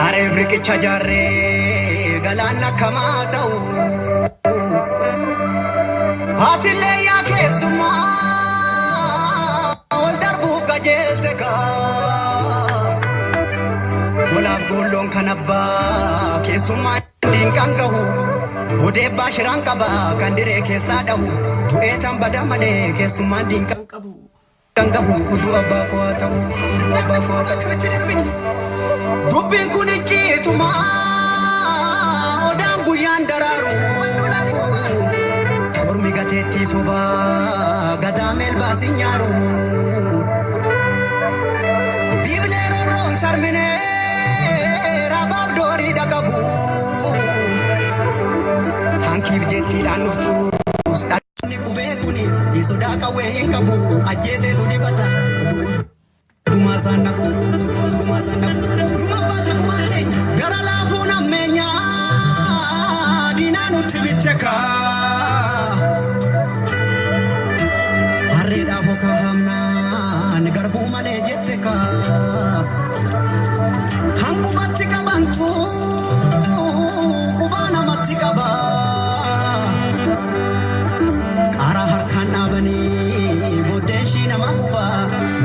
Are riqicha jarree galaana kamaa ta'u Haatilee yaa keessumaa ol darbuuf qajeelte kaa Golaaf golloon kan abbaa keessumaa diinqaan gahu Odeebbaa shiraan qabaa kan diree keessaa dhahu Tu'eetan bada malee keessumaa diinqaan qabu Kan gahu utuu abbaa koo haa ta'u Abbaa koo haa ta'u Dubbiin kun icciituma odaan guyyaan daraaru Ormi gateettii sobaa gadaameel baasin nyaaru Biiblee roorroon sarminee rabaaf doorii dhaqabu Taankiif jettiidhaan dhuftus dhalli qubee kuni sodaa qawwee hin qabu ajjeeseetu dibata Gumaasaan naqu gumaasaan naqu Gara laafuun ammeenyaa diinaa nutti bitte kaa Harreedhaaf okaa hamnaan garbuu malee jette kaa Hanqubatti qabantu qubaa namatti qaba Qaaraa harkaan dhaabanii booddeen shii nama qubaa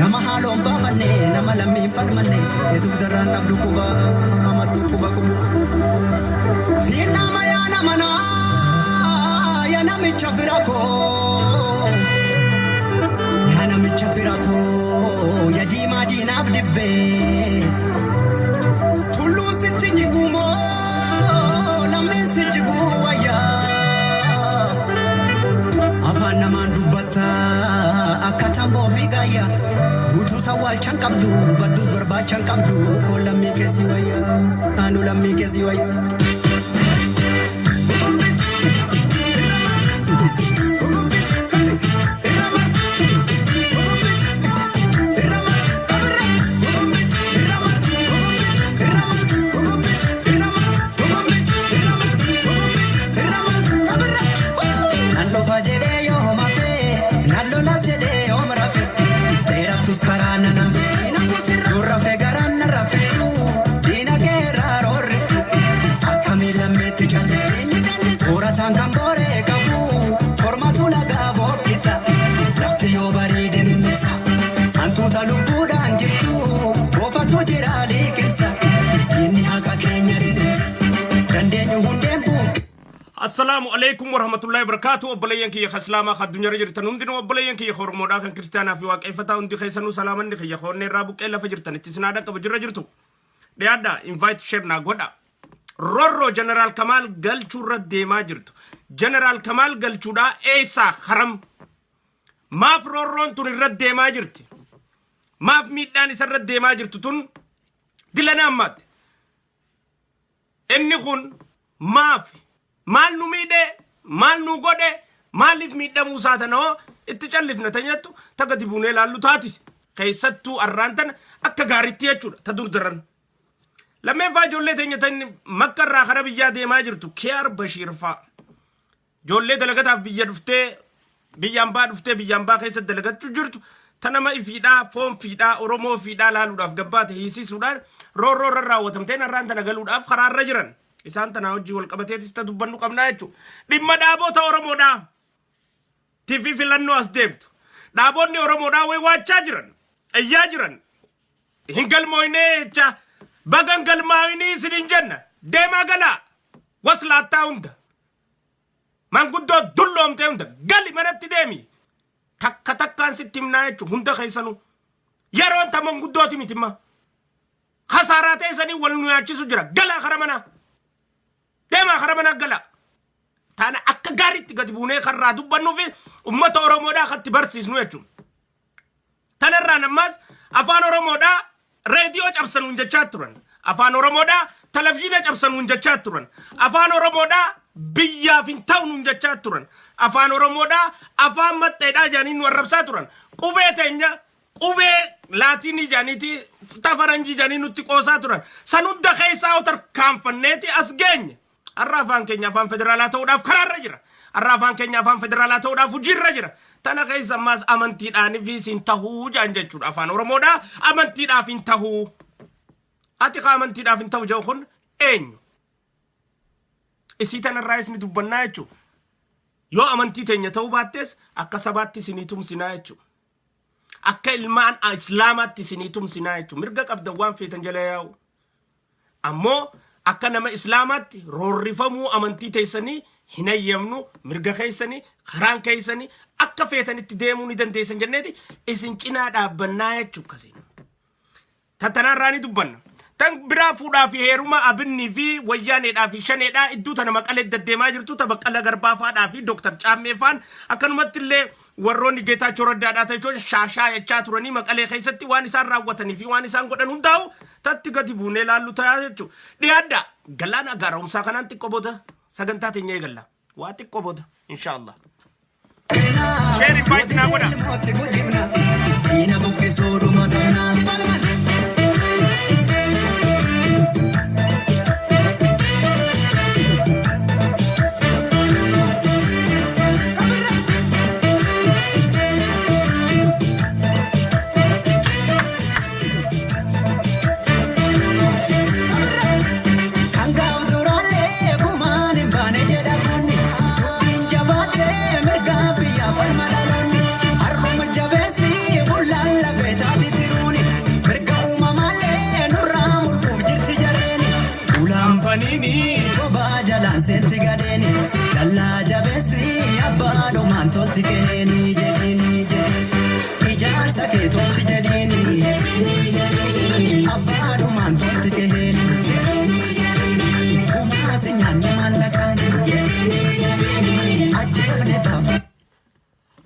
Nama haaloon baafanne nama lammiin falmanne Eduk daraan dhabdu qubaa Amattu quba qubu Siin nama yaa namanaa Yaa namicha fira koo Yaa namicha fira koo Yaa diimaa diinaaf dibbee Tulluu sitti jiguu moo Lammiin si jiguu wayyaa Afaan namaan dubbataa Akka tamboo fi gaayyaa Guutuu sawwaalchaan qabdu badduuf barbaachaan qabdu Koo lammii keessi wayyaa Anu lammii keessi wayyaa Assalamu alaikum warahmatullahi wabarakatuh Obboleeyyan kiyya khaslaama khaddunyara jirtan hundinuu obboleeyyan kiyya Oromoodhaa kan kiristaanaa fi waaqeffataa hundi keessanuu salaamanni kiyya hoonne irraa buqqee lafa jirtan itti sinaadha qabu jirra jirtu dhiyaadha invite share naa godha Rorroo General Kamal galchuurra deemaa jirtu General Kamal galchuudhaa eessaa haram maaf rorroon tun irra deemaa jirti maaf miidhaan isa irra deemaa jirtu tun dilana ammaatti inni kun maaf Maal nu miidhe, maal nu godhe, maaliif miidhamuu saatanoo itti callifna tanyattu taga dibuunee laallu taati. Keessattuu arraantan akka gaariitti jechuudha ta durdaran. Lammeeffaa ijoollee teenyatan makka irraa kara biyyaa deemaa jirtu Kiyaar Bashiir fa'a. Ijoollee dalagataaf biyya dhuftee biyyaan baa keessatti dalagachuu jirtu ta nama ifiidhaa, foon fiidhaa, Oromoo fiidhaa laaluudhaaf gabbaate hiisisuudhaan roorroo irra raawwatamteen arraantana galuudhaaf karaarra jiran. Isaan tana hojii wal qabateetis ta dubbannu qabnaa jechuudha. Dhimma dhaaboota Oromoodhaa TV filannoo as deemtu. Dhaaboonni Oromoodhaa way waachaa jiran, iyyaa jiran. Hin galmooynee jecha bagan galmaa'inii isin hin jenna. Deemaa galaa waslaattaa hunda. Manguddoo dulloomtee hunda gali manatti deemi. Takka takkaan sitti himnaa jechuudha hunda keessanuu. Yeroon ta manguddooti mitimma. Khasaaraa teessanii wal nu yaachisu jira. Galaa kara manaa. Deemaa kara manaa gala. Taana akka gaariitti gadi buunee karraa dubbannu fi uummata Oromoodhaa katti barsiisnu jechuudha. Tanarraan ammas afaan Oromoodhaa reediyoo cabsanuun jechaa turan. Afaan Oromoodhaa televizyiina cabsanuun jechaa turan. Afaan Oromoodhaa biyyaaf hin ta'uun jechaa turan. Afaan Oromoodhaa afaan maxxeedhaa jaaniin nu arrabsaa turan. Qubee teenya qubee laatinii jaaniiti tafaranjii jaanii nutti qoosaa turan. San hunda keessaa otarkaanfanneeti as geenye. Arrafaan keenya afaan federaalaa ta'uudhaaf karaarra jira. Arrafaan keenya afaan federaalaa ta'uudhaaf hojiirra jira. Tana keessa ammas amantiidhaan fi siin tahuu jaan jechuudha. Afaan Oromoodhaa amantiidhaaf hin tahuu. ati qaamantii dhaaf hin ta'u jedhu kun eenyu isiitan irraa isni dubbannaa jechuudha. Yoo amantii teenya ta'uu baattees akka sabaatti isinii tumsinaa jechuudha. Akka ilmaan islaamaatti isinii tumsinaa jechuudha. Mirga qabdan waan feetan jala yaa'u. Ammoo akka nama islaamaatti roorrifamuu amantii teessanii hin hayyamnu mirga keessanii karaan keessanii akka feetanitti deemuu ni dandeessan jenneeti isin cinaa dhaabbannaa jechuudha kasiin. Tatanarraa ni dubbanna. Tan biraa fuudhaa fi heeruma Abinnii fi Wayyaaneedhaa fi Shaneedhaa iddoo tana Maqalee deddeemaa jirtu ta Baqqala Garbaafaadhaa fi Dr. Caammeefaan akkanumatti illee warroonni Geetaachoo Raddaadhaa ta'ee shaashaa jechaa turanii Maqalee keessatti waan isaan raawwatanii fi waan isaan godhan hundaa'u tatti gadi buunee laallu ta'a jechuudha. Dhiyaadda galaana gaaromsaa kanaan xiqqoo booda sagantaa teenya eegalla. Waa xiqqoo booda inshaallah. Sheeri faayitinaa godha. Senti gadeni, dalla jabesi abbado mantolti keni jedini ijarsa ke tolti jedini abbado mantolti keni kuma senyani malakani ajabne fa.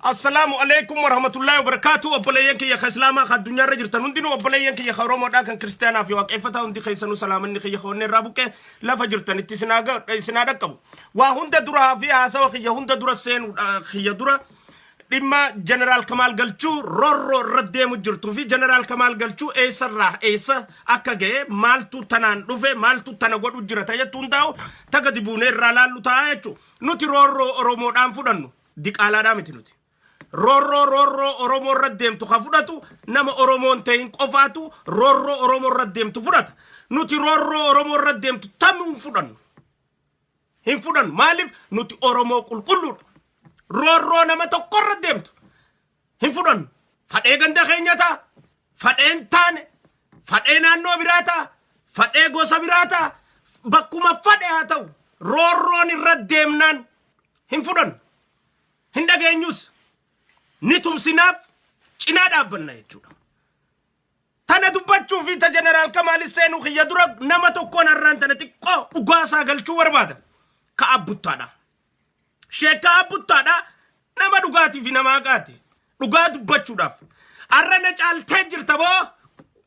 Assalamu alaikum warahmatullahi wabarakatuh. Obboleeyyan kiyya islaamaa ka addunyaa irra jirtan hundinuu obboleeyyan kiyya Oromoodhaa kan kiristaanaa fi waaqeffataa hundi keessanuu salaamanni kiyya hoonne irraa buqqee lafa jirtanitti isinaa dhaqqabu. Waa hunda dura fi haasawa kiyya hunda dura seenuudha kiyya dura dhimma Jeneraal Kamaal Galchuu roorroo irra deemu jirtuu fi Jeneraal Kamaal Galchuu eessa akka ga'e maaltu tanaan dhufe maaltu tana godhu jira ta'ettu hundaa'u taga dibuunee irraa laallu ta'a jechuudha. Nuti roorroo Oromoodhaan fudhannu diqaalaadhaa miti nuti. Roorroo Oromoo irra deemtu ka fudhatu nama Oromoon ta'in qofaatu roorroo Oromoo irra deemtu fudhata. Nuti roorroo Oromoo irra deemtu tamuu hin fudhannu. Maaliif nuti Oromoo qulqulluudha. Roorroo nama tokko irra deemtu hin fudhannu. Fadhee ganda keenya ta'a, fadheen taane, fadhee naannoo biraa ta'a, fadhee gosa biraa ta'a, bakkuma fadhee haa ta'u roorroon irra deemnaan hin fudhannu. Hin dhageenyus. Ni tumsinaaf cinaa dhaabbanna jechuudha. Tana dubbachuu fi ta Jeneraal Kamaal seenuu kiyya dura nama tokkoon har'aan tana xiqqoo dhugaasaa galchuu barbaada. Ka abbuttaadha. Sheekka abbuttaadha nama dhugaatii fi nama haqaati. Dhugaa dubbachuudhaaf. Har'a na caaltee jirta boo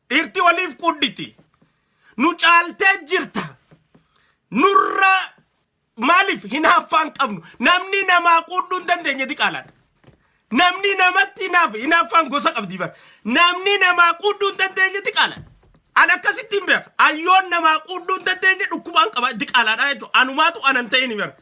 dhiirti waliif qudditi. Nu caaltee jirta. Nurra maaliif hinaaffaan qabnu. Namni namaa qudduu hin dandeenye diqaalaadha. Namni namatti hinaaffaan gosa qabdi bar. Namni namaa qudduu hin dandeenye diqaala. An akkasitti hin beeka. Ayyoon namaa qudduu hin dandeenye dhukkubaan qaba diqaalaadha jechuudha. Anumaatu anan ta'in hin beeka.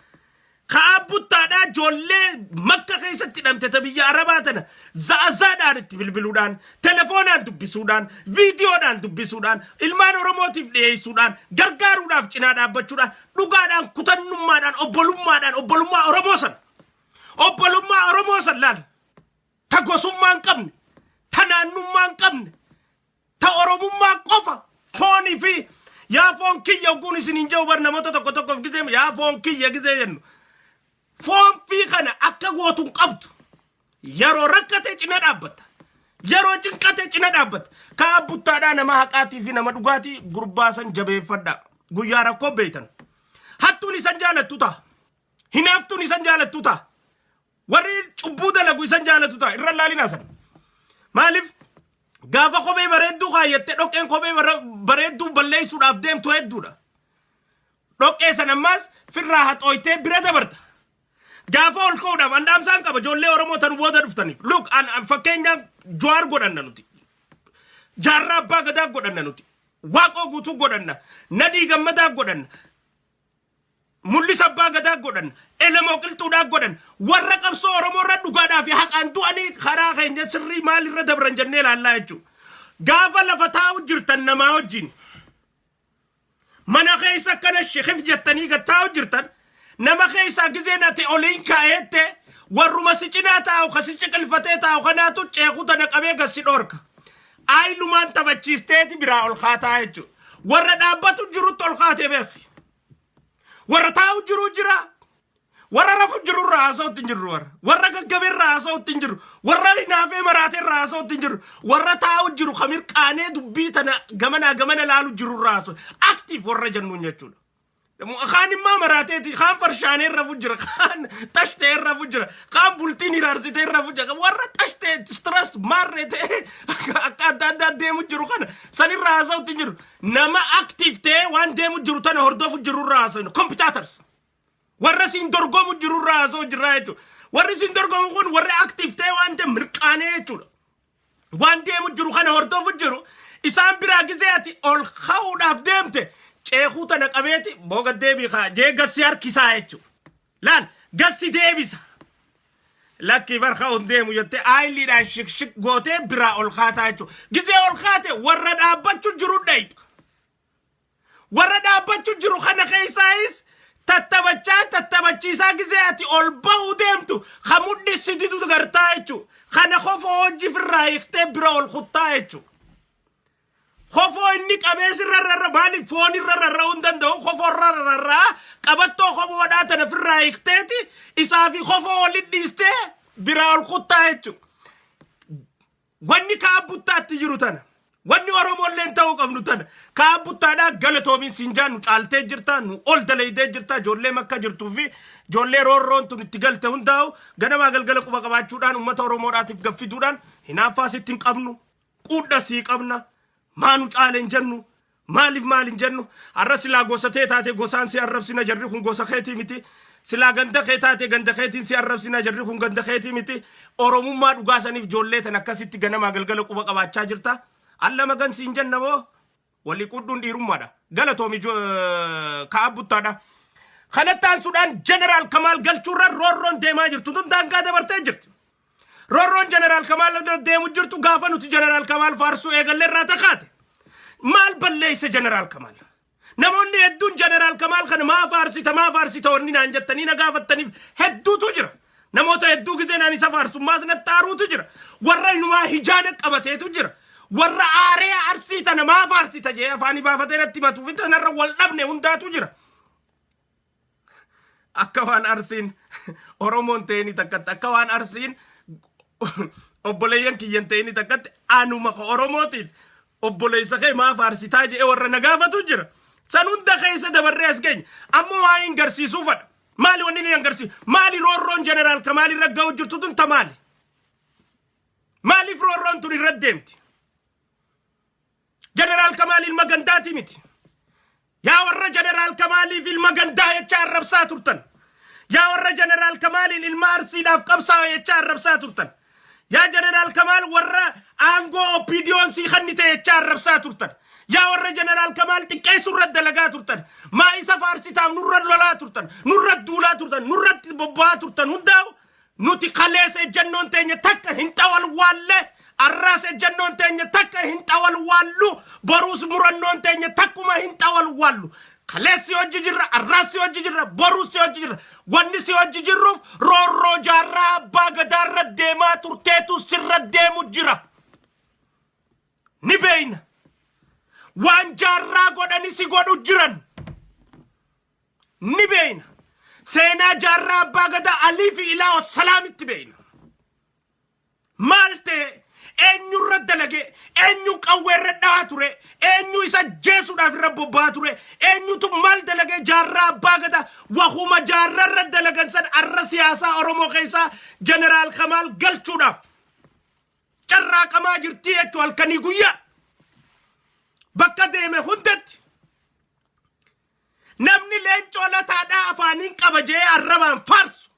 Ka abbuttaadhaa ijoollee Makka keessatti hidhamte ta biyya Arabaa tana za'azaadhaan itti bilbiluudhaan, telefoonaan dubbisuudhaan, viidiyoodhaan dubbisuudhaan, ilmaan Oromootiif dhiyeessuudhaan, gargaaruudhaaf cinaa dhaabbachuudhaan, dhugaadhaan, kutannummaadhaan, obbolummaa Oromoo san. Obbolummaa Oromoo san laala. Ta gosummaan qabne, ta naannummaan qabne, ta Oromummaa qofa foonii fi yaa foon kiyya oguun isiniin jedhu bar namoota tokkoof gizee yaa foon kiyya gizee jennu. Foon fi kana akka gootuun qabdu yeroo rakkate cina dhaabbata. Yeroo cinqate cina dhaabbata. Ka abbuttaadhaa nama haqaatii fi nama dhugaatii gurbaasan jabeeffadha. Guyyaa rakkoo beeytan. Hattuun isan jaalattu ta'a. Hinaaftuun isan jaalattu ta'a. Warri cubbuu dalagu isan jaalatu ta'a. Irra laalina san. Maaliif gaafa kophee bareedduu kaayyatte dhoqqeen kophee bareedduu balleessuudhaaf deemtu hedduudha. Dhoqqee san ammaas firraa haxooytee bira dabarta. Gaafa ol ka'uudhaaf andaamsaan qaba ijoollee Oromoo tan booda dhuftaniif. Look fakkeenyaaf Jawaar godhanna nuti. Jaarraa Abbaa Gadaa godhanna nuti. Waaqoo Guutuu godhanna. Nadhii Gammadaa godhanna. Mul'isa Abbaa Gadaa godhanna. Elemoo Qilxuudhaa godhanna. Warra qabsoo Oromoo irra dhugaadhaa fi haqaan du'anii karaa keenya sirrii maalirra dabran jennee ilaallaa jechuudha. Gaafa lafa taa'u jirtan namaa wajjin mana keessa kana shekif jettanii gattaa'u jirtan nama keessa gizeenate oliin kaa'eette warruma si cinaa taa'u kasi ciqilfatee taa'u kanaatu ceeku tana qabee gassi dhorka aayilumaan taphachiisteeti biraa ol kaataa jechuudha warra dhaabbatu jirutti ol kaatee beeki warra taa'u jiru jira warra rafu jiru raasootti jiru warra gaggabee raasootti jiru warra hinaafee maraatee raasootti jiru warra taa'u jiru kamir qaanee dubbii tana gamana laalu jiru raasoo aktiif warra jennuun jechuudha. Khaan immoo maraateeti khaan farshaanee rafu jira khaan tashtee rafu jira khaan bultiin hiraarsitee rafu jira warra tashtee stress maarree ta'e akka adda deemu jiru kana sanirraa haasa'utti jiru nama aktiif ta'e waan deemu jiru tana hordofu jirurraa haasa'u kompiitaatars warra siin dorgomu jirurraa haasa'u jirraa jechuudha warri siin dorgomu kun warra aktiif ta'e waan deemu mirqaanee jechuudha waan deemu jiru kana hordofu jiru isaan biraa gizee ati ol ka'uudhaaf deemte ceekuu tana qabeeti boga deebii kaa jee gassi harkisaa jechuudha laal gassi deebisa lakkii barka on deemu jettee aayiliidhaan shik gootee biraa ol kaataa jechuudha gizee ol kaate warra dhaabbachuu jiru dhayxa warra dhaabbachuu jiru kana keessaayis tattabachiisaa gizee ati ol ba'uu deemtu kamudhisitu gartaa jechuudha kana kofa hojii firraa hiiktee bira ol kuttaa jechuudha khofo inni qabees rarra maali foon rarra hundanda'u khofo rarra qabattoo khofo wadaata na firraa hiikteeti isaa fi khofo waliin dhiistee biraa ol kuttaa jechuudha wanni kaabbuttaatti jiru tana wanni oromolleen ta'uu qabnu tana kaabbuttaadhaa galatoomiin siinjaan nu caaltee jirta nu ol dalaydee jirta ijoollee makka jirtuu fi ijoollee roorroon tun itti galte hundaa'u ganamaa galgala quba qabaachuudhaan uummata oromoodhaatiif gaffiduudhaan hinaaffaa sitti hin qabnu quudha sii qabna maanu caalen jennu maalin jennu arra silaa gosa tee taate gosaan si arrabsina jarri kun gosa keetii miti silaa ganda kee taate ganda keetiin si arrabsina jarri kun ganda keetii miti oromummaa dhugaasaniif ijoollee tan akkasitti ganamaa galgala quba qabaachaa jirta alla magan siin jenna moo walii qudhuun dhiirummaadha galatoomi kaabbuttaadha kanattaan sudhaan jeneraal kamaal galchuurra roorroon deemaa jirtu tun daangaa dabartee jirti roorroon jeneraal kamaal deemu jirtu gaafa nuti jeneraal kamaal faarsuu eegalle irraa takaate maal balleeyse jeneraal kamaal namoonni hedduun jeneraal kamaal kana maa faarsita wanni naan jettanii na gaafattaniif hedduutu jira namoota hedduu gizee naan isa faarsummaas na xaaruutu jira warra inumaa hijaana qabateetu jira warra aaree arsii tana maa faarsita jee afaanii baafatee natti himatuuf tanarra wal dhabne hundaatu jira akka waan arsiin oromoon ta'ini takkatti akka waan arsiin obboleeyyan kiyyan ta'ini takkatti anuma ka oromootiin obboleessa kee maa faarsitaa jee warra na gaafatu jira san hunda keessa dabarree as geenya ammoo waan hin garsiisuu fadha maali wanni ni agarsiisu maali roorroon jeneraal kamaal irra ga'u jirtu tun ta maaliif roorroon tun irra deemti jeneraal kamaal ilma gandaati miti yaa warra jeneraal kamaaliif ilma gandaa jecha arrabsaa turtan yaa warra jeneraal kamaaliin ilma arsiidhaaf qabsaa jecha arrabsaa turtan yaa jeneraal kamaal warra aangoo opiidiyoon sii kannite jecha arrabsaa turtan yaa warra jeneraal kamaal xiqqeessu irra dalagaa turtan maa isa faarsitaaf nurra lolaa turtan nurra duulaa turtan nurratti bobba'aa turtan hundaa'u nuti kalees ejjannoon teenya takka hin xawal waalle arraas ejjannoon teenya takka hin xawal waallu boruus murannoon teenya takkuma hin xawal waallu kalees si hojji jirra arraas si hojji jirra boruus si hojji jirra wanni si hojji jirruuf roorroo jaarraa abbaa gadaarra deemaa turteetu sirra deemu jira ni beeyna waan jaarraa godhani si godhu jiran ni beeyna seenaa jaarraa abbaa gadaa alii fi ilaa wassalaamitti beeyna maal ta'e eenyurra dalage eenyu qawweerra dhahaa ture eenyu isa jeesuudhaaf irra bobba'aa ture eenyutu maal dalage jaarraa abbaa gadaa wahuma jaarrarra dalagan san arra siyaasaa oromoo keessaa jeneraal kamaal galchuudhaaf carraaqamaa jirtii jechuu halkanii guyyaa bakka deeme hundatti namni leencoo lataadhaa afaaniin qaba jee arrabaan faarsu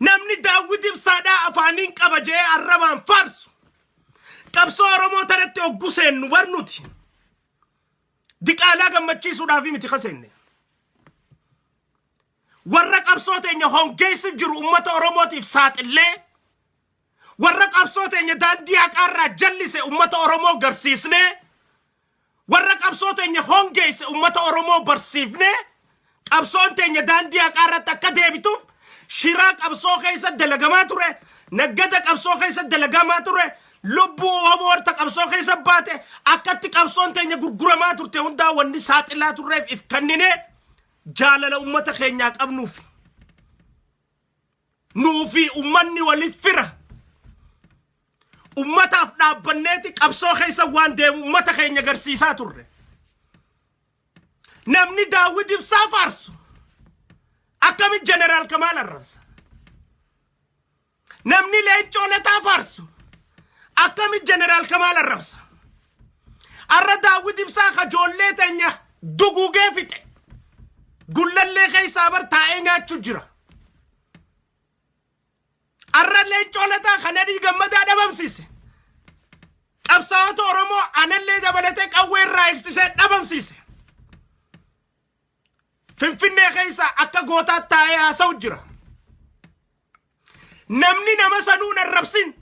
namni daawwit ibsaadhaa afaaniin qaba jee arrabaan faarsu qabsoo oromoo tanatti oggu seennu barnuti diqaalaa gammachiisuudhaafi miti kaseenne warra qabsoo teenya hongeessi jiru ummata oromootiif saaxillee warra qabsoo teenya daandii haqaarraa jallise ummata oromoo garsiisnee warra qabsoo teenya hongeesse ummata Oromoo barsiifne qabsoon teenya daandii haqaarratti akka deebituuf shiraa qabsoo keessa dalagamaa ture naggata qabsoo keessa dalagamaa ture lubbuu waboorta qabsoo keessa baate akkatti qabsoon teenya gurguramaa turte hundaa wanni saaxilaa turreef if kannine jaalala ummata keenyaa qabnuuf nuufi ummanni waliif fira ummataaf dhaabbanneeti qabsoo keessa waan deemu ummata keenya garsiisaa turre namni Daawit Ibsaa faarsu akkami Jeneraal Kamaal arrabsa namni Leencoo Lataa faarsu akkami Jeneraal Kamaal arrabsa arra Daawit Ibsaa kajoollee teenya dugugee fixe gullallee keessaa bar taa'ee nyaachuu jira arra Leencoo Lataa kanadii gammadaa dhabamsiise qabsaa'ota Oromoo anallee dabalatee qawwee irraa eegsisee dhabamsiise Finfinnee keessa akka gootaatti taa'ee haasa'u jira namni nama sanuu arrabsin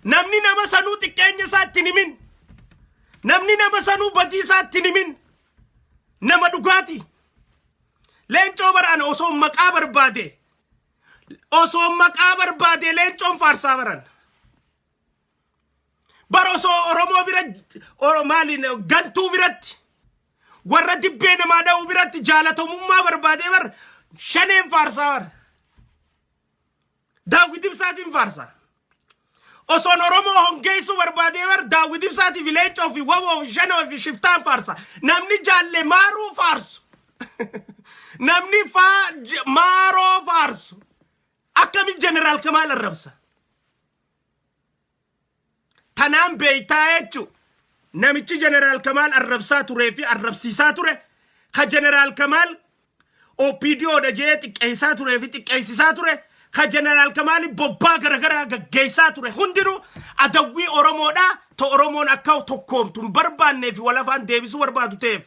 namni nama sanuu xiqqeenya isaatti himin namni nama sanuu badii isaatti himin nama dhugaati Leencoo baraan osoo maqaa barbaade Leencoon faarsaa baran bar osoo Oromoo bira Oromaalin gantuu biratti warra dibbee namaa dha'uu biratti jaalatamummaa barbaade bar shaneen faarsaa bar Daawit Ibsaatiin faarsaa osoon Oromoo hongeessu barbaade bar Daawit Ibsaatiif Leencoo fi waboo fi shanoo fi shiftaan faarsaa namni jaalle maaruu faarsu namni maaroo faarsu akkami Jeneraal Kamaal arrabsa tanaan beeytaa jechu namichi Jeneraal Kamaal arrabsaa turee fi arrabsiisaa ture ka Jeneraal Kamaal OPDO jee xiqqeessaa turee fi xiqqeessisaa ture ka Jeneraal Kamaal bobbaa garagaraa gaggeessaa ture hundinuu adawwii Oromoodha to Oromoon akka tokkoomtu barbaannee fi walafaan deebisuu barbaadu ta'eef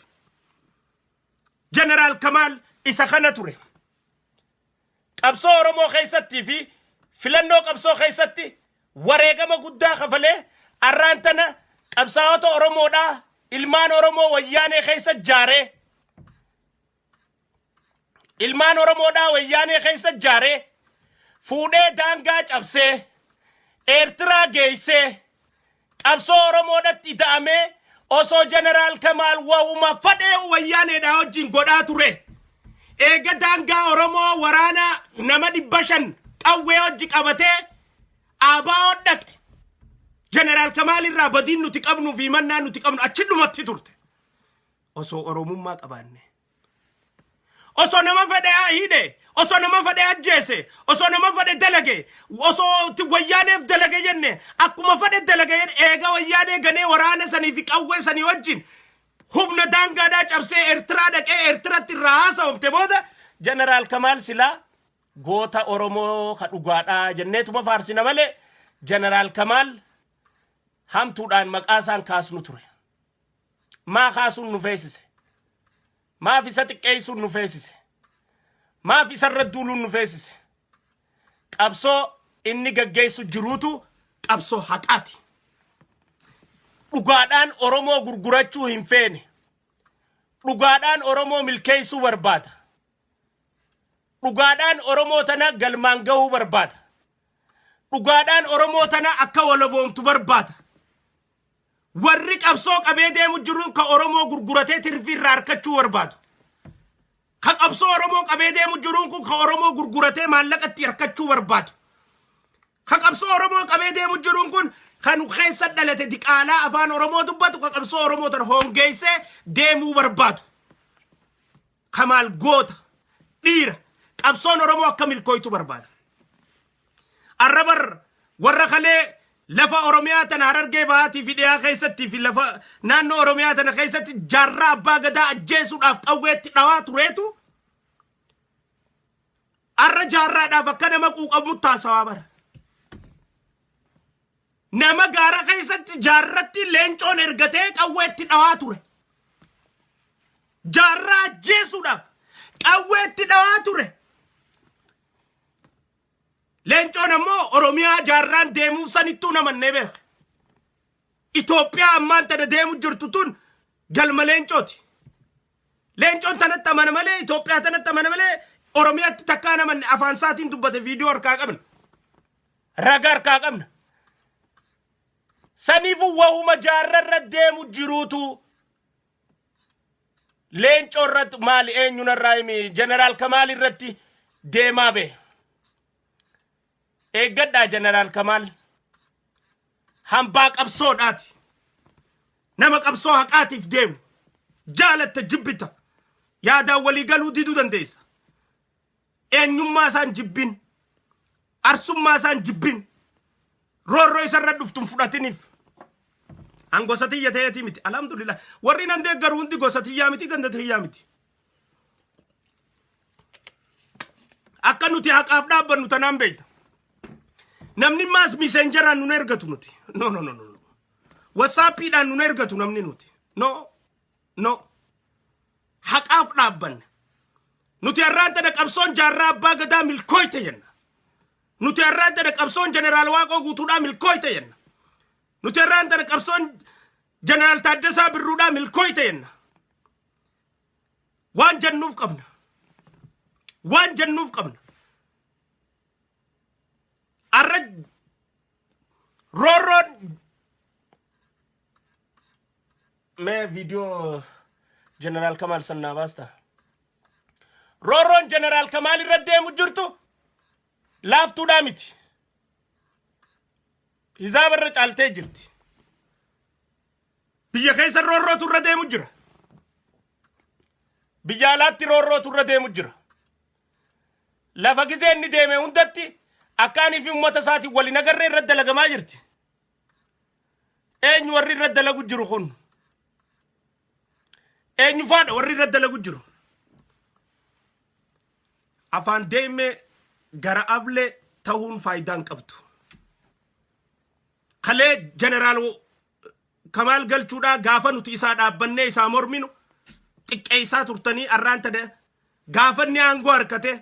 Jeneraal Kamaal isa kana ture qabsoo Oromoo keessatti fi filannoo qabsoo keessatti wareegama guddaa kafalee arraantana qabsaa'ota Oromoodha ilmaan Oromoo wayyaanee keessa jaaree ilmaan Oromoodha wayyaanee keessa jaaree fuudhee daangaa cabsee Eertiraa geessee qabsoo Oromoodhaatti ida'amee osoo Jeneraal Kamaal wahuma fadhee wayyaaneedha wajjin godhaa ture eega daangaa Oromoo waraana nama 500 qawwee hojii qabatee aabaa dhaqe Jeneraal Kamaal irraa badiin nuti qabnu fi mannaa nuti qabnu achi dhumatti turte osoo Oromummaa qabaanne osoo nama fedhe hidhe osoo nama fedhe ajjeese osoo nama fedhe dalage osoo wayyaaneef dalage jenne akkuma fedhe dalage eega wayyaanee ganee waraana sanii fi qawwee sanii wajjin humna daangaadhaa cabsee Eertiraa dhaqee Eertiratti irraa haasa'umte booda Jeneraal Kamaal silaa goota Oromoo ka dhugaadhaa jenneetuma faarsina malee Jeneraal Kamaal hamtuudhaan maqaa isaan kaasnu ture maa kaasuun nu feesise maaf isa xiqqeessuun nu feesise maaf isa irra duuluun nu feesise qabsoo inni gaggeessu jiruutu qabsoo haqaati dhugaadhaan Oromoo gurgurachuu hin feene dhugaadhaan Oromoo milkeessuu barbaada dhugaadhaan Oromoo tana galmaan gahuu barbaada dhugaadhaan Oromoo tana akka walaboomtu barbaada warri qabsoo qabee deemu jiruun ka Oromoo gurguratee tirfii irraa harkachuu barbaadu ka qabsoo Oromoo qabee deemu jiruun kun ka Oromoo gurguratee maallaqatti harkachuu barbaadu ka qabsoo Oromoo qabee deemu jiruun kun kan keessa dhalate diqaalaa afaan Oromoo dubbatu ka qabsoo Oromoo tan hongeessee deemuu barbaadu Kamaal goota dhiira qabsoon Oromoo akka milkooytu barbaada arrabar warra kalee lafa Oromiyaa tana Harargee Bahaatii fi dhiyaa keessatti fi lafa naannoo Oromiyaa tana keessatti jaarraa abbaa gadaa ajjeesuudhaaf qawweetti dhawaa tureetu arra jaarraadhaaf akka nama quuqamutti haasawaa bara nama gaara keessatti jaarratti Leencoon ergatee qawweetti dhawaa ture jaarraa ajjeesuudhaaf qawweetti dhawaa ture Leencoon ammoo Oromiyaa jaarraan deemuu sanittuu namannee beeka Itoophiyaa ammaan tana deemu jirtu tun galma leencooti. Leencoon tanatti amana malee Itoophiyaa tanatti amana malee Oromiyaatti takkaa namanne afaan isaatiin dubbate viidiyoo harkaa qabna. Ragaa harkaa qabna. Saniifuu wahuma jaarrarra deemu jiruutu leencoo irratti maali eenyunarraa himi Jeneraal Kamaal irratti deemaa bee. Eeggadhaa Jeneraal Kamaal hambaa qabsoodhaati. Nama qabsoo haqaatiif deemu jaalatta jibbita yaadaan walii galuu diduu dandeessa. Eenyummaa isaan jibbin arsummaa isaan jibbin roorroo isarra dhuftun fudhatiniif an gosa tiyya ta'eeti miti. Alhamdulillah warri nan deeggaru hundi gosa tiyyaa miti ganda tiyyaa miti. Akka nuti haqaaf dhaabbannu tanaan beeyta. Namni maas messengeraan nun ergatu nuti. No. WhatsAppiidhaan nun ergatu namni nuti. No. Haqaaf dhaabbanne. Nuti har'aan tana qabsoon jaarraa abbaa gadaa milkooyte jenna. Nuti har'aan tana qabsoon Jeneraal Waaqoo guutuudhaa milkooyte jenna. Nuti har'aan tana qabsoon Jeneraal Taaddasaa Birruudhaa milkooyte jenna. Waan jennuuf qabna. Arra roorroon mee viidiyoo Jeneraal Kamaal sannaa baasta. Roorroon Jeneraal Kamaal irra deemu jirtu laaftuudhaa miti. Hizaabarra caaltee jirti. Biyya keessa roorrootu irra deemu jira. Biyya alaatti roorrootu irra deemu jira. Lafa gizee inni deeme hundatti akkaanii fi uummata isaatiin waliin agarree irra dalagamaa jirti. Eenyu warri irra dalagu jiru kun? Eenyu faadha warri irra dalagu jiru? Afaan deemee gara ablee ta'uun faayidaan qabdu. Kalee Jeneraal Kamaal galchuudhaa gaafa nuti isaa dhaabbannee isaa morminu xiqqeessaa turtanii arraan tana gaafanni aangoo harkate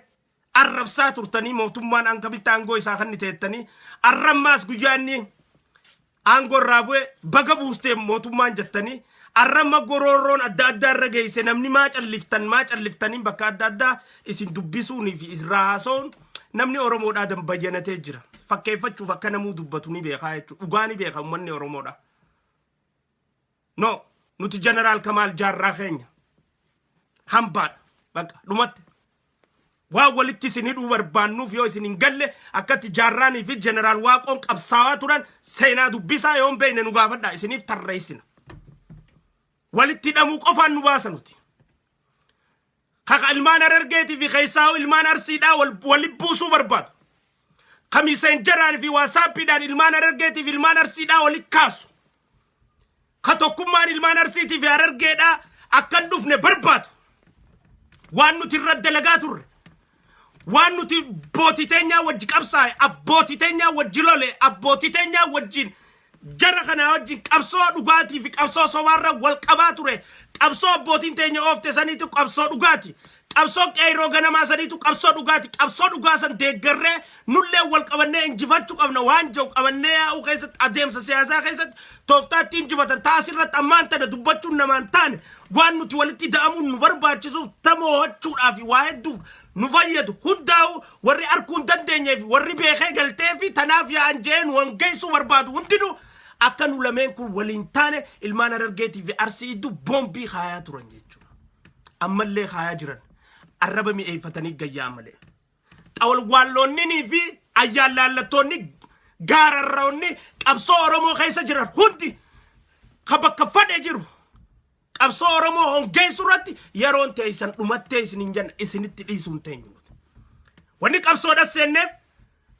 arrabsaa turtanii mootummaan ankamitti aangoo isaa kan teettanii arrammaas guyyaanni aangoo irraa bu'e baga buustee mootummaan jettanii arramma goroorroon adda addaa irra geesse namni maa calliftanii bakka adda addaa isin dubbisuunii fi irraa haasa'uun namni Oromoodhaa dambayyanatee jira. Fakkeeffachuuf akka namuu dubbatu ni beekaa jechuudha. Dhugaa ni beeka uummanni Oromoodha. No, nuti Jeneraal Kamaal jaarraa keenya hambaadha. Bakka dhumatti waan walitti isin hidhuu barbaannuuf yoo isin hin galle akkatti jaarraanii fi Jeneraal Waaqoon qabsaawaa turan seenaa dubbisaa yoo hin beekne nu gaafadhaa isiniif tarreessina. Walitti hidhamuu qofaan nu baasa nuti. Kaka ilmaan Harargeetii fi keessaa ilmaan Arsiidhaa walitti buusuu barbaadu. Kamiseen jaraan fi WhatsAppiidhaan ilmaan Harargeetii fi ilmaan Arsiidhaa walitti kaasu. Ka tokkummaan ilmaan Arsiitii fi Harargeedhaa akkan dhufne barbaadu. Waan nuti irra dalagaa turre. Waan nuti abbootii teenyaa wajji qabsaa'e, abbootii teenyaa wajji lole, abbootii teenyaa wajjin jara kana wajjin qabsoo dhugaatii fi qabsoo sobaarra wal qabaa ture. Qabsoo abbootiin teenya oofte saniitu qabsoo dhugaati. Qabsoo qeerroo ganamaa saniitu qabsoo dhugaati. Qabsoo dhugaa san deeggarree nullee wal qabannee injifachuu qabna. Waan jiru qabannee yaa'uu keessatti adeemsa siyaasaa keessatti tooftaatti injifatan taasirratti ammaan tana dubbachuun namaan taane waan nuti walitti da'amuun nu barbaachisuuf tamoo'achuudhaaf waa hedduuf nu fayyadu hundaa'u warri arguu hin dandeenyeef warri beekee galtee fi tanaaf yaa'an jeen wangeessuu barbaadu hundinuu akka nu lameen kun waliin taane ilmaan Harargeetii fi Arsii iddoo boombii kaayaa turan jechuudha. Ammallee kaayaa jiran arraba mi'eeffatanii gayyaa malee. Xawal waalloonnii fi ayyaalaallattoonni gaararroonni qabsoo Oromoo keessa jiran hundi ka bakka fadhee jiru. Qabsoo Oromoo hongeessuu irratti yeroon teessan dhumattee isiniin jenna isinitti dhiisuun teenyu. Wanni qabsoodha seenneef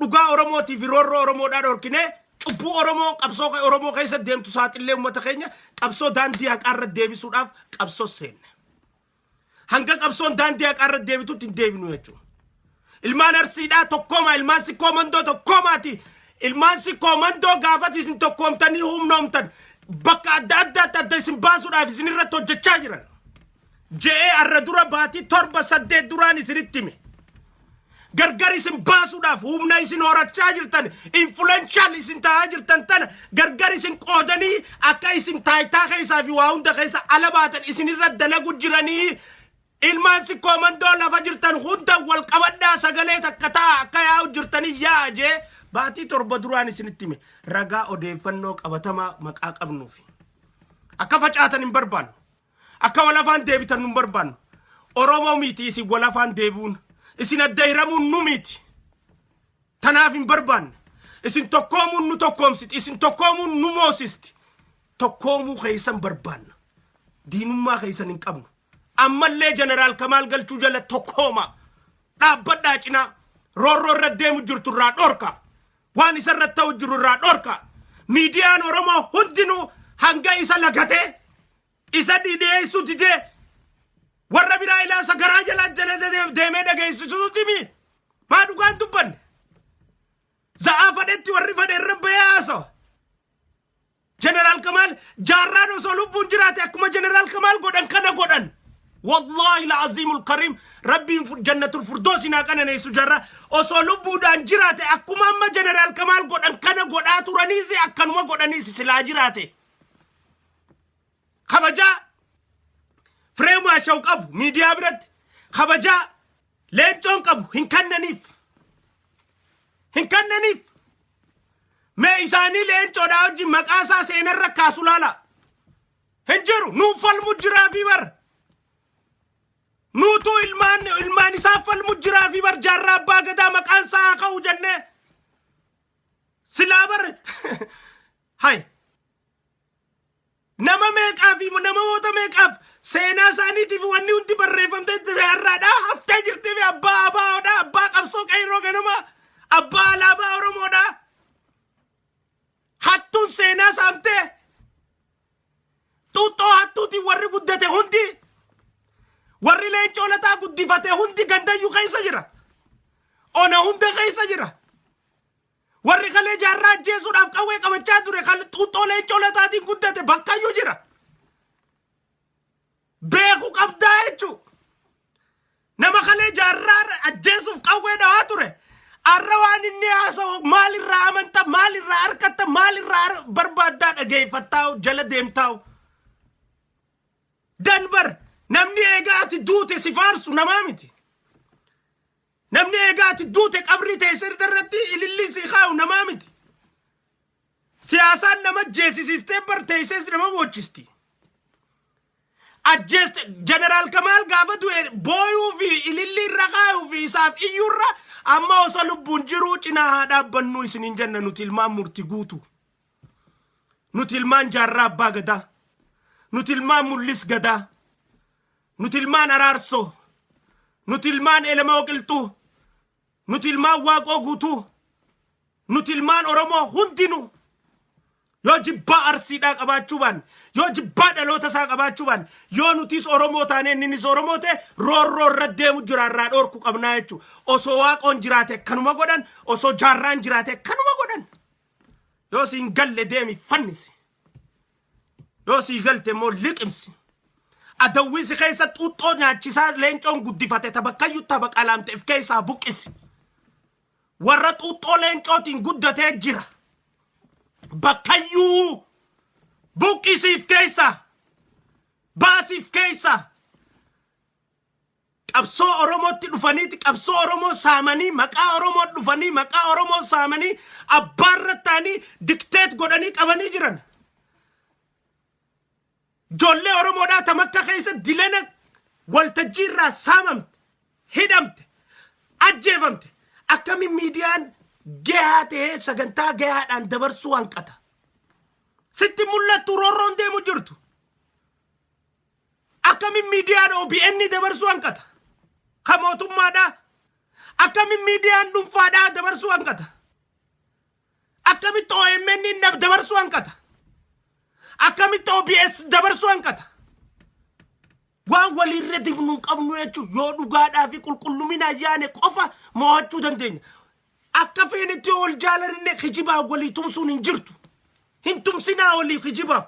dhugaa Oromootii fi roorroo Oromoodhaa dhorkinee cubbuu Oromoo qabsoo Oromoo keessa deemtu saaxillee uummata keenya qabsoo daandii haqaarra deebisuudhaaf qabsoo seenne. Hanga qabsoon daandii haqaarra deebitutti hin deebinu jechuudha. Ilmaan Arsiidhaa tokkooma ilmaan si koomandoo tokkoomaati. Ilmaan si koomandoo gaafati isin tokkoomtanii humnoomtan bakka adda adda isin baasuudhaaf isin irratti hojjechaa jiran. Je'ee arra dura baatii 7-8 duraan isinitti hime. gargar isin baasuudhaaf humna isin horachaa jirtan influential isin ta'aa jirtan tana gargar isin qoodanii akka isin taayitaa keessaa fi waa hunda keessa ala baatan isinirra dalagu jiranii ilmaan si koomandoo lafa jirtan hunda wal qabadhaa sagalee takka ta'a akka yaa'u jirtanii yaa'ajee baatii torba duraan isinitti hime ragaa odeeffannoo qabatamaa maqaa qabnuufi akka facaatan hin barbaannu akka walafaan deebitan nu hin barbaannu Oromoo miti isin walafaan deebuun isin addayramuun nu miti tanaaf hin barbaanne isin tokkoomuun nu tokkoomsiti isin tokkoomuun nu moosisti tokkoomuu keessan barbaanna diinummaa keessan hin qabnu ammallee jeneraal Kamaal Galchuu jala tokkooma dhaabbadhaa cinaa roorroo irra deemu jirtu irraa dhorka waan isa irra ta'u jiru irraa dhorka miidiyaan Oromoo hundinuu hanga isa lagatee isa dhiyeessu didee warra biraa ilaa sagaraa jala deemee dhageessisuuti mi maa dhugaan dubbanne za'aa fadhetti warri fadhe irra bayaaso jeneraal Kamaal jaarraan osoo lubbuun jiraate akkuma jeneraal Kamaal godhan kana godhan wallahi alazimul karim rabbiin jannatul firdaus ina qananeessu jarra osoo lubbuudhaan jiraate akkuma amma jeneraal Kamaal godhan kana godhaa turaniisi akkanuma godhaniisi silaa jiraate kabaja Fremu ashau qabu media biratti kabaja leencoon qabu hin kannaniif mee isaanii leencoodhaa wajjin maqaasaa seenarra kaasu laala hin jiru nuun falmu jiraa fi bar nuutu ilmaan isaa falmu jiraa fi bar jaarraa abbaa gadaa maqaan isaa haa ka'u jennee silaa bar hay nama meeqaa fi nama moota meeqaaf seenaa isaaniitiif wanni hundi barreeffamte jaarraadhaa haftee jirti fi abbaa abaaodhaa abbaa qabsoo qayroo ganama abbaa alaabaa Oromoodhaa hattuun seenaa saamtee xuuxxoo hattuutiin warri guddate hundi warri leencoo lataa guddifate hundi gandayyuu keessa jira ona hunda keessa jira warri kalee jaarraa ajjeesuudhaaf qawwee qabachaa ture kan xuuxxoo leencoo lataatiin guddate bakkayyuu jira beeku qabdaa jechuun nama kalee jaarraa ajjeesuuf qawwee dhawaa ture arra waan inni haasa'u maalirraa amanta maalirraa harkatta maalirraa barbaaddaa dhageeffattaa jala deemtaa'u danbar namni eegaa ati duute si faarsu namaa miti namni eegaa ati duute qabrii teessir irratti ilillii si kaa'u namaa miti siyaasaan nama jeesisistee bar teesses nama bochisti ajjeeste jeneraal Kamaal gaafa du'e booyuu fi ilillii irra kaa'uu fi isaaf iyyuurra amma osoo lubbuun jiruu cinaa haa dhaabbannu isiniin jenna nuti ilmaan murtii guutu nuti ilmaan jaarraa abbaa gadaa nuti ilmaan mul'is gadaa nuti ilmaan araarsoo nuti ilmaan elemoo qilxuu nuti ilmaan waaqoo guutuu nuti ilmaan Oromoo hundinuu yoo jibbaa arsiidhaa qabaachuu baanne yoo jibbaa dhaloota isaa qabaachuu baanne yoo nutis Oromoo taanee innis Oromoo ta'e roorroo irra deemu jiraarraa dhoorku qabnaa jechuudha osoo waaqoon jiraate kanuma godhan osoo jaarraan jiraate kanuma godhan yoo siin galle deemi fannisi yoo sii galte immoo liqimsi adawwisi keessa xuuxxoo nyaachisaa leencoon guddifate tabakkayyuu tabaqalaamteef keessaa buqqisi warra xuuxxoo leencootiin guddatee jira bakkayyuu buqqisiif keessa baasiif keessa qabsoo Oromootti dhufaniiti qabsoo Oromoo saamanii maqaa Oromoo dhufanii maqaa Oromoo saamanii abbaarrattaanii dikteet godhanii qabanii jiran jolle Oromoodhaa tamakka keessa dilana waltajjii irraa saamamte hidhamte ajjeefamte akkamiin miidiyaan gahaa ta'ee sagantaa gahaadhaan dabarsuu hanqata sitti mul'attu roorroon deemu jirtu akkamiin miidiyaan OBN dabarsuu hanqata ka mootummaadhaa akkamiin miidiyaan dhuunfaadhaa dabarsuu hanqata akkamitti OMN dabarsuu hanqata akkamitti OBS dabarsuu hanqata waan walirra dibnu qabnu jechuun yoo dhugaadhaa fi qulqullumina ayyaane qofa mo'achuu dandeenya akka feenitti ol jaalanne kijibaa walii tumsuun hin jirtu hin tumsinaa walii kijibaaf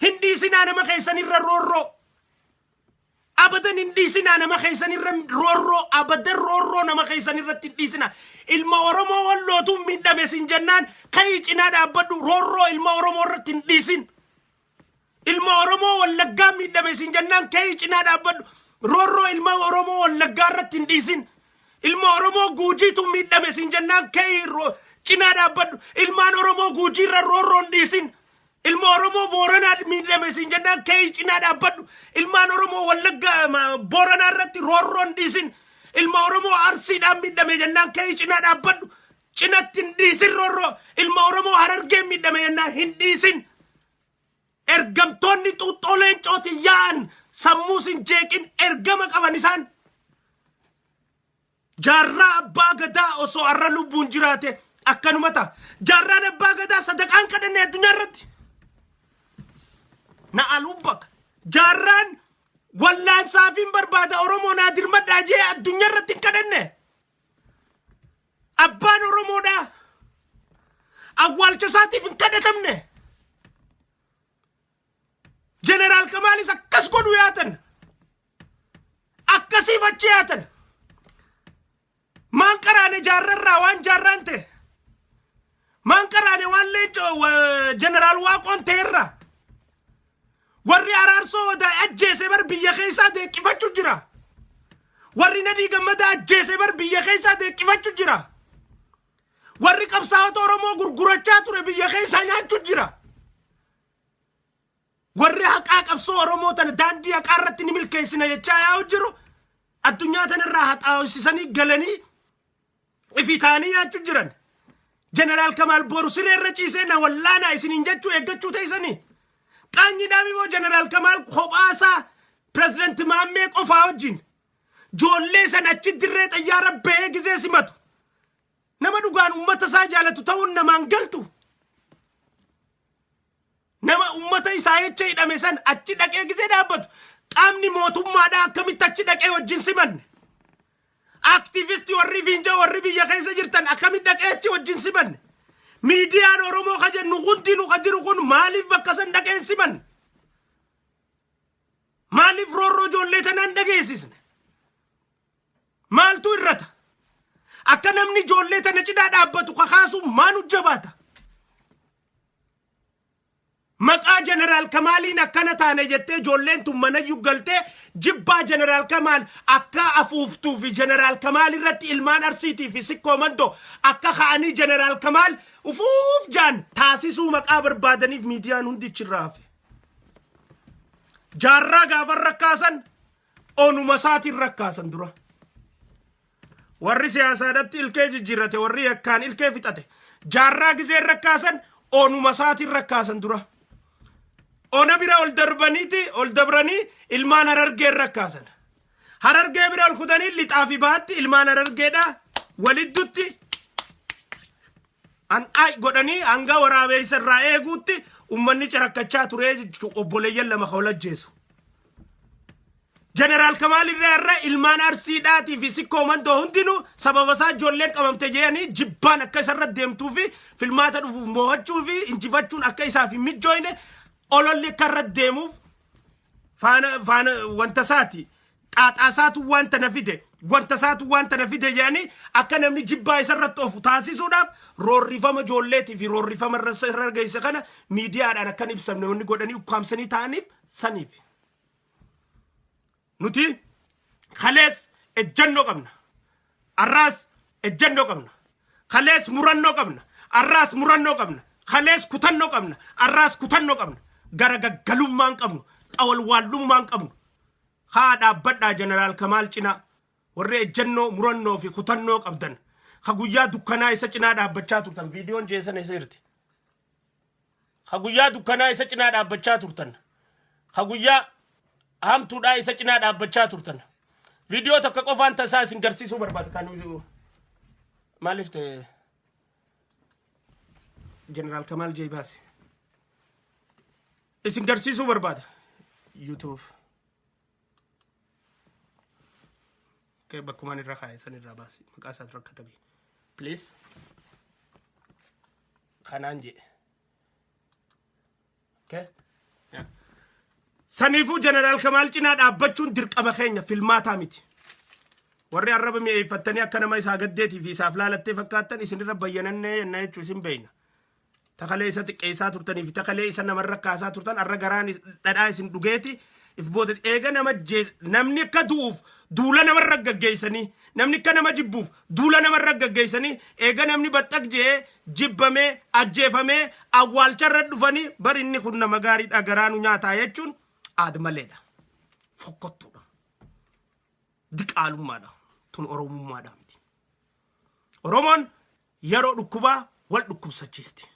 hin dhiisinaa nama keessanirra roorroo abadan hin dhiisinaa nama keessan irra roorroo abadan roorroo nama keessan irratti hin dhiisinaa ilma oromoo wallootu miidhame sin jennaan ka'ii cinaa dhaabbadhu roorroo ilma oromoo irratti hin dhiisin ilma oromoo wallaggaa miidhame sin jennaan ka'ii cinaa dhaabbadhu roorroo ilma oromoo wallaggaa irratti hin dhiisin ilma oromoo guujiitu miidhame sin jennaan ka'ii cinaa dhaabbadhu ilmaan oromoo guujiirra roorroo hin dhiisin ilma oromoo booranaa miidhame sin jennaan ka'ii cinaa dhaabbadhu ilmaan oromoo wallaggaa booranaa irratti roorroo hin dhiisin ilma oromoo arsiidhaan miidhame jennaan ka'ii cinaa dhaabbadhu cinatti hin dhiisin roorroo ilma oromoo harargee miidhame jennaan hin dhiisin ergamtoonni xuuxxooleen cooti yaa'an sammuus hin jeeqin ergama qaban isaan jaarraa abbaa gadaa osoo arra lubbuun jiraate akkanumata jaarraan abbaa gadaa sadaqaan kadhanne addunyaa irratti na alubbaka jaarraan wallaan saafiin barbaada oromoo naa dirmadhaa jee addunyaa irratti hin kadhanne abbaan oromoodha awwaalcha isaatiif hin kadhatamne jeneraal kamaalis akkas godhu yaatan akkasiif achi yaatan maan qaraane jaarrarraa waan jaarraan ta'e maan qaraane waan leencoo jeneraal waaqoon ta'erraa warri araarsoo ajjeese bar biyya keessaa deeqqifachu jira warri nadii gammadaa ajjeese bar biyya keessaa deeqqifachu jira warri qabsaa'ota oromoo gurgurachaa ture biyya keessaa nyaachuu jira warri haqaa qabsoo oromoo tana daandii haqaa irratti ni milkeessina jechaa yaa'u jiru addunyaa tanarraa haxaawsisanii galanii ifi taanii nyaachuu jiran jeneraal kamaal boru siree irra ciisee na wallaanaa isiniin jechuu eeggachuu ta'isanii qaanyi dhaamimoo jeneraal kamaal kophaasaa pirezidanti maammee qofaa wajjin joollee san achi dirree xayyaara ba'ee gizee simatu nama dhugaan ummata isaa jaalatu ta'uun namaan galtu nama ummata isaa jecha hidhame san achi dhaqee gizee dhaabbatu qaamni mootummaadhaa akkamitti achi dhaqee wajjin simanne aktivistii warri fiinjaa warri biyya keessa jirtan akkamitti dhaqee achi wajjin simanne miidiyaan oromoo ka jennu hundi nu qadiru kun maaliif bakka san dhaqeen simanne maaliif roorroo ijoollee tanaan dhageessisne maaltu irrata akka namni ijoollee tana cidhaa dhaabbatu kakaasu maanu jabaata maqaa jeneraal kamaaliin akkana taane jettee ijoolleen tun mana yuggaltee jibbaa jeneraal kamaal akka afuuftuu fi jeneraal kamaal irratti ilmaan arsiitii fi sikkoo mandoo akka ka'anii jeneraal kamaal ufuuf jaan taasisuu maqaa barbaadaniif miidiyaan hundichi raafe jaarraa gaafan rakkaasan onuma isaatiin rakkaasan dura warri siyaasaadhatti ilkee jijjiirrate warri yakkaan ilkee fixate jaarraa gizeen rakkaasan onuma isaatiin rakkaasan dura ona bira ol dabranii ilmaan harargeen rakkaasan harargee bira ol kudanii lixaa fi baatti ilmaan harargeedha waliddutti anqaay godhanii hanga waraabeessa irraa eeguutti ummanni carakkachaa turee obboleeyyan lama hawlajjeesu jeneraal kamaal irraa ilmaan arsiidhaatii fi sikkoo mandoo hundinuu sababa isaa ijoolleen qabamte jedhanii jibbaan akka isarra deemtuu fi filmaata dhufuuf mo'achuu fi injifachuun akka isaaf hin mijjooyne ololli akka irra deemuuf faana wanta isaati qaaxaasaatu wanta na fide wanta isaatu wanta na fide jedhanii akka namni jibbaa isarratti ofu taasisuudhaaf roorrifama ijoolleetii fi roorrifama irra geesse kana miidiyaadhaan akkan ibsamne wanni godhanii ukkaamsanii ta'aniif saniif nuti kalees ejjennoo qabna arraas ejjennoo qabna kalees murannoo qabna arraas murannoo qabna kalees kutannoo qabna arraas kutannoo qabna gara gaggalummaan qabnu xawalwaallummaan qabnu haa dhaabbadhaa jeneraal kamaal cinaa warri ejjennoo murannoo fi kutannoo qabdan ka guyyaa dukkanaa isa cinaa dhaabbachaa turtan viidiyoon jeesan isa irti ka guyyaa dukkanaa isa cinaa dhaabbachaa turtan ka guyyaa hamtuudhaa isa cinaa dhaabbachaa turtan viidiyoo tokko qofaan tasaa isin garsiisuu barbaada kan maaliif ta'e jeneraal kamaal jeebaasi isin garsiisuu barbaada YouTube kee bakkumaan irra kaa'e san irraa baasi maqaa isaatu rakkatabe please kanaan jedhe okay yeah. sanifu general Kamal cina dhaabachuun dirqama keenya filmaataa miti warri arraba mi'eeffatanii akka nama isaa gaddeetii fi isaaf laalattee fakkaattan isinirra bayyanannee yenna jechuu isin beeyna takalee isa xiqqeessaa turtanii fi takalee isa namarra kaasaa turtan arra garaan dhadhaa isin dhugeeti if booda eega namni akka du'uuf duula namarra gaggeessanii namni akka nama jibbuuf duula namarra gaggeessanii eega namni baxxaq jee jibbamee ajjeefamee awwaalcharra dhufanii bari inni kun nama gaariidha garaanu nyaataa jechuun aadmaleedha fokkottuudha diqaalummaadha tun oromummaadha miti oromoon yeroo dhukkubaa wal dhukkubsachiisti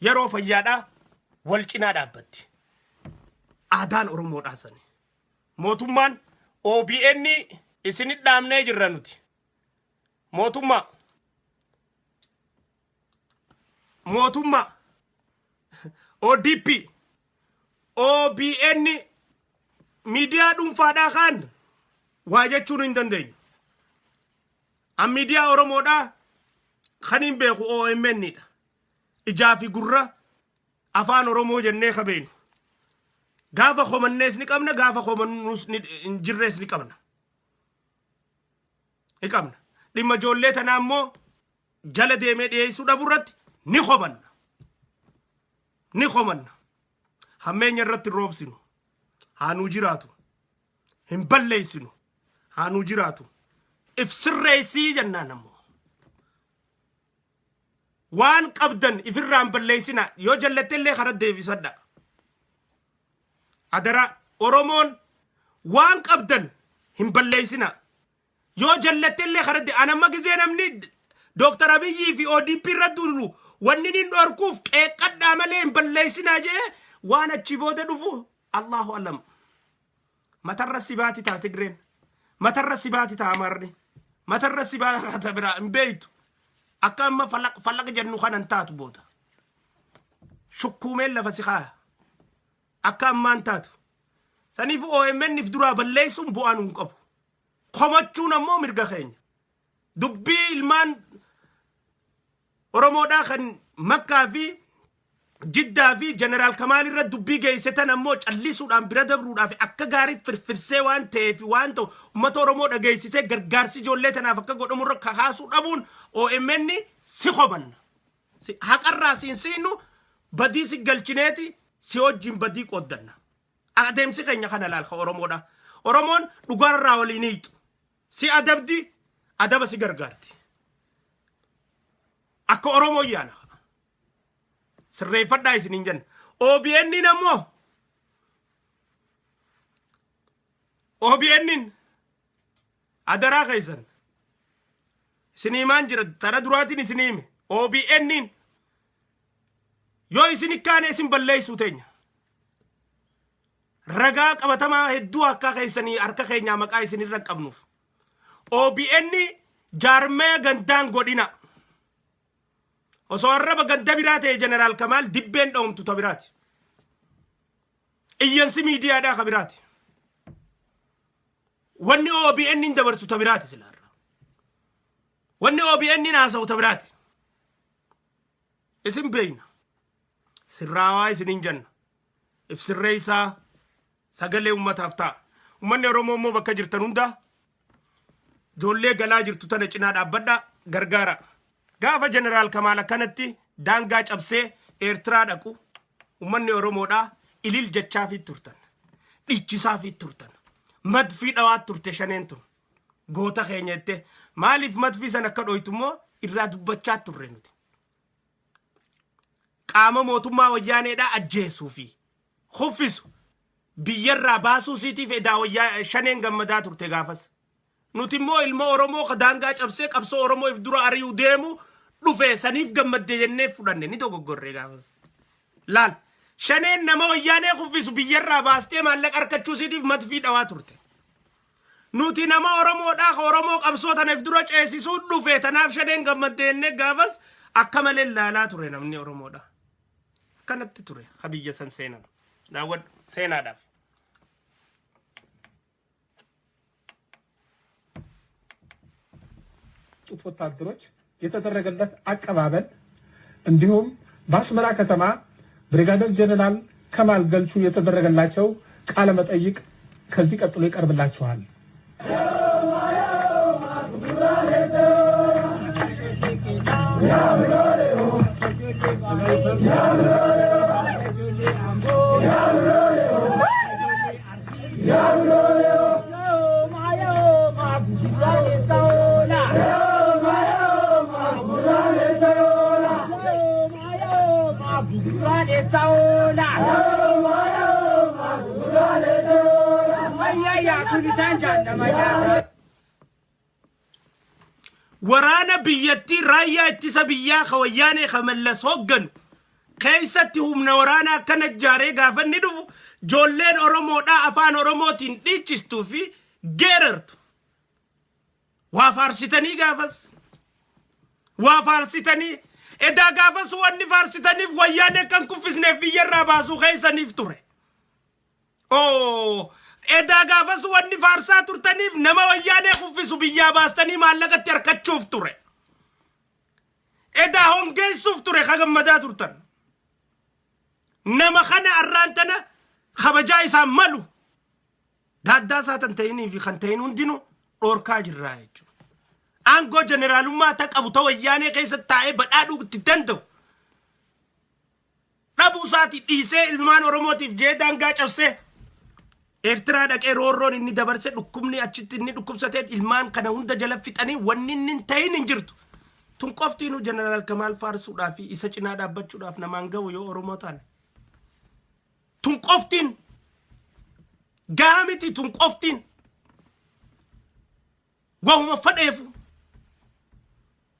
yeroo fayyaadhaa wal cinaa dhaabbatti aadaan oromoodhaa sani mootummaan OBN isinit dhaamnee jirra nuti mootummaa ODP OBN miidiyaa dhuunfaadhaa kaan waa jechuun hin dandeenyu an miidiyaa oromoodhaa kan hin beeku OMN dha ijaa fi gurra afaan oromoo jennee kabeenu gaafa komannees ni qabna gaafa komannuus hin jirrees ni qabna dhimma ijoollee tanaa immoo jala deemee dhiyeessuu dhaburratti ni komanna hammeenya irratti roobsinu haanuu jiraatu hin balleessinu haanuu jiraatu if sirreessii jennaan ammoo waan qabdan ifirraan balleessina yoo jallattellee karaa deebisadha adara oromoon waan qabdan hin balleessina yoo jallattellee karaa anamma gizee namni Dr. Abiyyi fi ODP irra dulu wanni nin dhorkuuf qeeqqadhaa malee hin balleessinaa jee waan achi booda dhufu Allahu alam matarra sibaati taa Tigreen matarra sibaati taa Amarri matarra sibaati taa bira hin beeytu akka amma fallaq jennu kanan taatu booda shukkuumeen lafa siqaa akka ammaan taatu saniif OMN if duraa balleessuun bu'aan hin qabu komachuun ammoo mirga keenya dubbii ilmaan oromoodhaa kan Makkaa fi Jiddaa fi General Kamal irra dubbii geessitan ammoo callisuudhaan bira dabruudhaaf akka gaarii firfirsee waan ta'eef waan ta'u uummata oromoo dhageessisee gargaarsi ijoollee tanaaf akka godhamurra kaasuu dhabuun OMN si komanna haqarraa siinsiinu badii si galchineeti si wajjin badii qooddanna adeemsi keenya kana laalka oromoodha oromoon dhugaarraa waliin hiixu si adabdi adaba si gargaarti akka oromoo yaana sirreeffadhaa isiniin jenna OBN ammoo OBN adaraa keessan isiniimaan jira tara duraatiin isiniime OBN yoo isin ikkaane isin balleessuu teenya ragaa qabatamaa hedduu akka keessanii harka keenyaa maqaa isinirra qabnuuf OBN jaarmee gandaan godhina osoo arraba ganda biraa ta'e General Kamal dibbeen dhawumtu ta biraati iyyansi miidiyaadhaa ka biraati wanni OBN dabarsu ta biraati silaarra wanni OBN haasa'u ta biraati isin beeyna sirraawaa isinin jenna if sirreessaa sagalee ummataaf ta'a ummanni oromoo immoo bakka jirtan hunda ijoollee galaa jirtu tana cinaa dhaabbadhaa gargaara gaafa General Kamal akkanatti daangaa cabsee Eertiraa dhaqu ummanni oromoodhaa ilil jechaafi turtan dhiichisaafii turtan madfii dhawaat turte shaneen tun goota keenya jette maaliif madfii san akka dhoytu immoo irraa dubbachaa turre nuti qaama mootummaa wayyaaneedhaa ajjeesuu fi huffisu biyyarraa baasuu siitiif edaa wayyaa shaneen gammadaa turte gaafas nuti immoo ilma oromoo ka daangaa cabsee qabsoo oromoo if dura ari'uu deemu dhufe saniif gammadde jennee fudhanne ni dogoggorree gaafas laal shaneen nama wayyaanee huffisu biyyarraa baastee maallaqa harkachuu siitiif madfii dhawaa turte nuti nama oromoodhaa ka oromoo qabsoo tanaaf dura ceesisuu dhufe tanaaf shaneen gammadde jennee gaafas akka malee laalaa ture namni oromoodhaa kanatti ture ka biyya san seenan daawwadhu seenaadhaaf ወታደሮች የተደረገለት አቀባበል እንዲሁም በአስመራ ከተማ ብሪጋዴር ጀነራል ከማል ገልቹ የተደረገላቸው ቃለ መጠይቅ ከዚህ ቀጥሎ ይቀርብላችኋል። waraana biyyattii raayyaa ittisa biyyaa khawayyaanee khamallas hogganu keessatti humna waraana akkana jaaree gaafa inni dhufu joolleen oromoodhaa afaan oromootiin dhiichistuu fi geerartu waa faarsitanii gaafas waa faarsitanii edaa gaafas wanni faarsitaniif wayyaanee kan kuffisneef biyyarraa baasuu keessaniif ture edaa gaafas wanni faarsaa turtaniif nama wayyaanee kuffisu biyyaa baastanii maallaqatti harkachuuf ture edaa hongeessuuf ture kagammadaa turtan nama kana arraantana kabajaa isaan malu daaddaa saatan ta'inii fi kan ta'in hundinuu dhorkaa jirraa jechuudha aangoo jeneraalummaa ta qabu ta wayyaanee keessatti taa'ee badhaadhuu itti danda'u dhabuu isaati dhiisee ilmaan oromootiif jee daangaa cabsee Eertiraa dhaqee roorroon inni dabarse dhukkubni achitti inni dhukkubsatee ilmaan kana hunda jala fixanii wanni inni ta'in hin jirtu tun qoftiinuu jeneraal Kamaal faarsuudhaaf fi isa cinaa dhaabbachuudhaaf namaan ga'u yoo Oromoo taane tun qoftiin gaamiti tun qoftiin wahuma fadheefu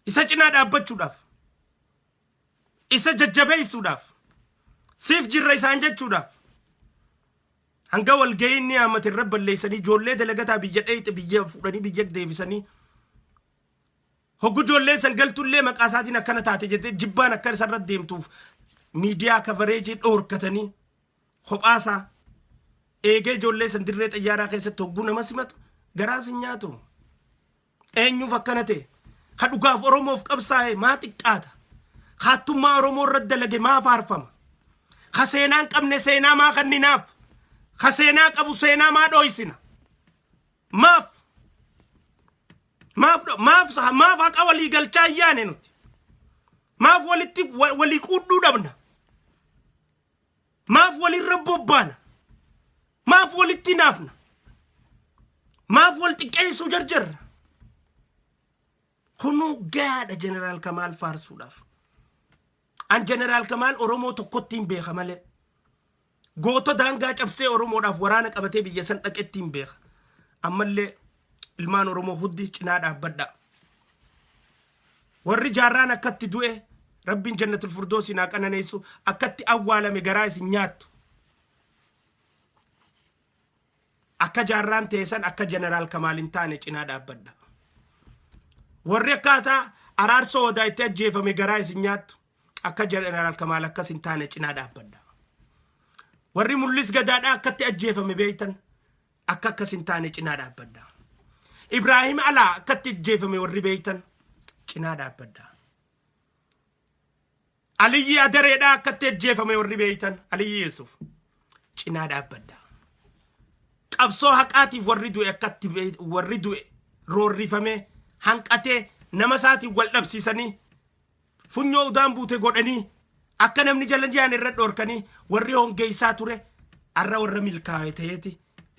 isa cinaa dhaabbachuudhaaf isa jajjabeessuudhaaf siif jirra isaan jechuudhaaf hanga walga'iin ni amate rabballeessanii joollee dalagataa biyya dheeyte biyya fudhanii biyya deebisanii hoggu joollee san galtullee maqaa isaatiin akkana taate jettee jibbaan akka isarra deemtuuf miidiyaa kavareejii dhoorkatanii kophaasaa eegee joollee san dirree xayyaaraa keessatti hogguu nama simatu garaas hin nyaatu eenyuuf akkana ta'e ka dhugaaf oromoof qabsaa'e maa xiqqaata kaattummaa oromoo irra dalage maa faarfama ka seenaan qabne seenaa maa kanninaaf خسينا قبو سينا ما دويسنا ماف أولي قل شاياني نوتي ماف ولي قدو دبنا ماف ولي ربوبانا ماف ولي تنافنا ماف ولي تكيسو جرجر كنو قاد جنرال كمال فارسو داف ان جنرال كمال أرومو تقوتين بيخا مالي gooto daangaa cabsee oromoodhaaf waraana qabatee biyya san dhaqettiin beeka ammallee ilmaan oromoo huddi cinaa dhaabbadha warri jaarraan akkatti du'e rabbiin jannatul firdoosi naa qananeessu akkatti awwaalame garaa isin nyaattu akka jaarraan teessan akka jeneraal Kamaal hin taane cinaa dhaabbadha warri akkaataa araarsoo odaa itti ajjeefame garaa isin nyaattu akka jeneraal Kamaal akkas hin taane cinaa dhaabbadha warri mul'is gadaadha akkatti ajjeefame beeytan akka akkas hin taane cinaa dhaabbadha Ibrahim Alaa akkatti ajjeefame warri beeytan cinaa dhaabbadha Aliyyi Adareedha akkatti ajjeefame warri beeytan Aliyyi Yusuf cinaa dhaabbadha qabsoo haqaatiif warri du'e akkatti warri du'e roorrifame hanqatee nama isaatiin wal dhabsiisanii funyoo udaan buute godhanii akka namni jalan jaan irra dhorkanii warri hongeessaa ture arra warra milkaa'e ta'eeti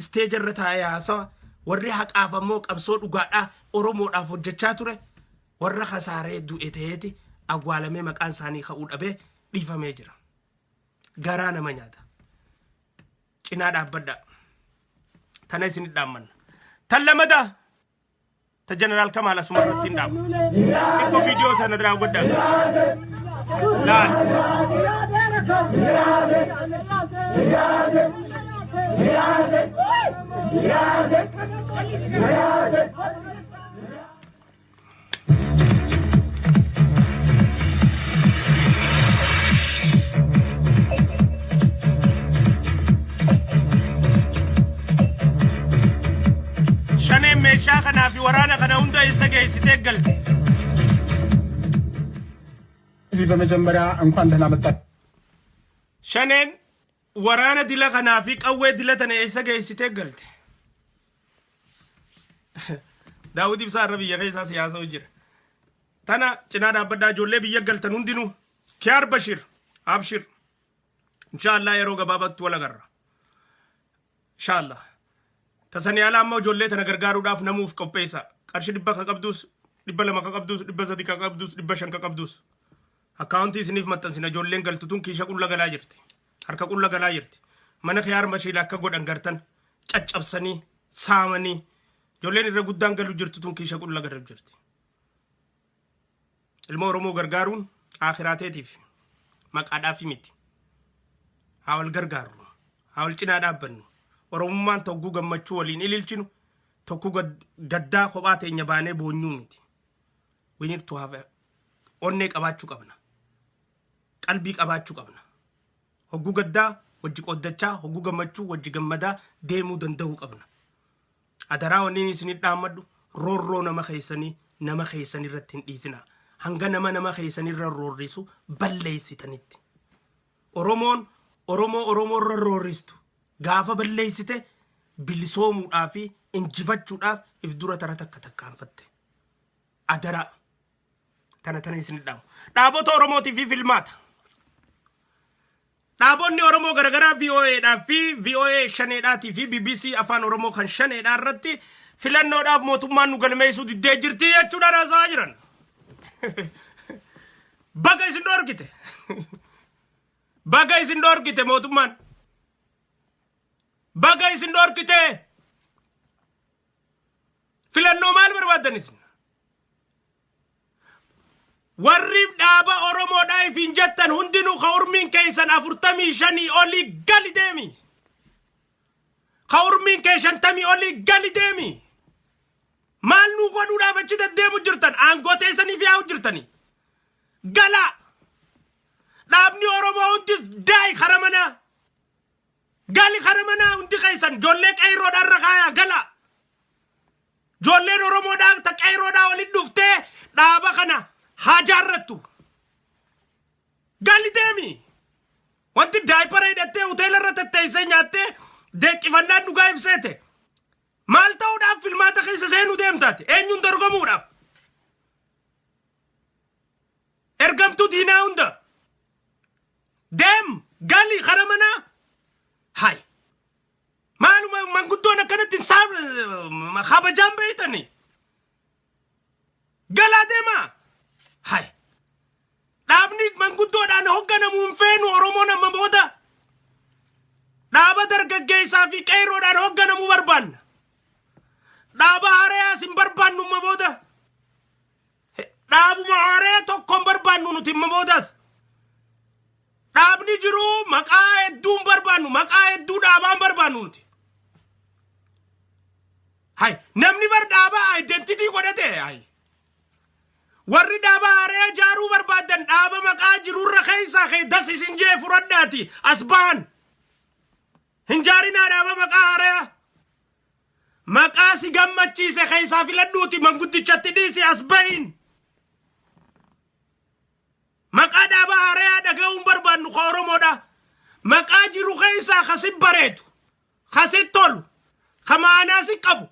isteej irra taa'ee haasawa warri haqaaf ammoo qabsoo dhugaadhaa oromoodhaaf hojjechaa ture warra kasaaree du'e ta'eeti awwaalamee maqaan isaanii ka'uu dhabee dhiifamee jira garaa nama nyaata cinaa dhaabbadha tana isin dhaammanna tan lamada ta jeneraal Kamaal asuma irratti hin dhaamma ikkoo viidiyoo tana diraa godhaa لا شنو مشاخنا في ورانا خنا وندا يسجي يستقل እዚህ በመጀመሪያ እንኳን ደህና መጣ ሸኔን waraana dila kanaa fi qawwee dila tana eessa geessitee galte? Daawud Ibsaa irra biyya keessaa siyaasa jira. Tana cinaa dhaabbadhaa ijoollee biyya galtan hundinuu Kiyaar Bashir abshir. Inshallah yeroo gabaabaatti wal agarra. Inshallah. Tasanii ala amma ijoollee tana gargaaruudhaaf namuuf qopheessa. Qarshii 100 ka qabdus, 200 ka qabdus, 300 ka qabdus, 500 ka qabdus. Akkaawuntii isiniif maxxansina ijoolleen galtutuun kiisha qulla galaa jirti. Harka qulla galaa jirti. Mana Kiyaar Bashir akka godhan gartan caccabsanii saamanii ijoolleen irra guddaan galu jirtutuun kiisha qulla galaa jirti. Ilma Oromoo gargaaruun akhiraateetiif maqaadhaaf miti. Haa wal gargaaru. Haa wal cinaa dhaabbannu. Oromummaan tokko gammachuu waliin ililchinu tokko gaddaa kophaa teenya baanee boonyuu miti. We need to have onnee qabaachuu qabna. Qalbii qabaachuu qabna. Hogguu gaddaa wajji qoddachaa, hogguu gammachuu wajji gammadaa deemuu danda'uu qabna. Adaraa wanneen isinii dhaammadhu roorroo nama keessanii irratti hin dhiisina. Hanga nama keessanirra roorrisu balleessitanitti. Oromoon Oromoo irra roorristu gaafa balleessite bilisoomuudhaaf fi injifachuudhaaf if dura tara takkaanfatte. Adara tana isin dhaamu. Dhaabota Oromootii fi filmaata. Dhaabonni Oromoo garagaraa VOAdhaaf fi VOA shaneedhaatii fi BBC afaan Oromoo kan shaneedhaa irratti filannoodhaaf mootummaan nu galmeessuu diddee jirti jechuudhaan haasa'aa jiran. Baga isin dorgite. Baga isin dorgite mootummaan. Baga isin dorgite. Filannoo maal barbaadan isin? Warri dhaaba Oromoodhaa ifin jettan hundinuu khawrmiin keessan 45 olii gali deemi. Khawrmiin keessan 50 olii gali deemi. Maal nu godhuudhaaf achi deddeemu jirtan aangootee saniif yaa'u jirtani. Gala dhaabni Oromoo hundi daai karamanaa. Gali karamanaa hundi keessan ijoollee qeerroodhaan rakaayaa gala. Ijoolleen Oromoodhaan ta qeerroodhaan waliin dhuftee dhaaba kana haa jaarrattu. Gali deemi. Wanti daayipara hidhattee hoteela irra tetteessee nyaattee deeqifannaan dhugaa ibseete. Maal ta'uudhaaf filmaata keessa seenuu deemtaate? Eenyuun dorgomuudhaaf? Ergamtuu diinaa hunda. Deem gali kara manaa. Hai. Maaluma manguddoon akkanatti kabajaan beeytani. Galaa deemaa. Hai. Dhaabni manguddoodhaan hoogganamu hin feenu Oromoon amma booda. Dhaaba dargaggeessaa fi qeerroodhaan hoogganamu barbaanna. Dhaaba haaraa sin barbaannu amma booda. Dhaabuma haaraa tokkoon barbaannu nuti amma boodas. Dhaabni jiru maqaa hedduun barbaannu, maqaa hedduu dhaabaan barbaannu nuti. Hai, namni bar dhaaba identity godhate hai. Warri dhaaba haaraa jaaruu barbaadan dhaaba maqaa jirurra keessaa keeddas isin jee furadhaati asbaan. Hin jaarinaa dhaaba maqaa haaraa. Maqaa si gammachiise keessaa filadhuuti manguddichatti dhiisi asbahin. Maqaa dhaaba haaraa dhaga'uun barbaannu ka Oromoodha. Maqaa jiru keessaa kasit bareedu, kasit tolu, ka maanaa si qabu.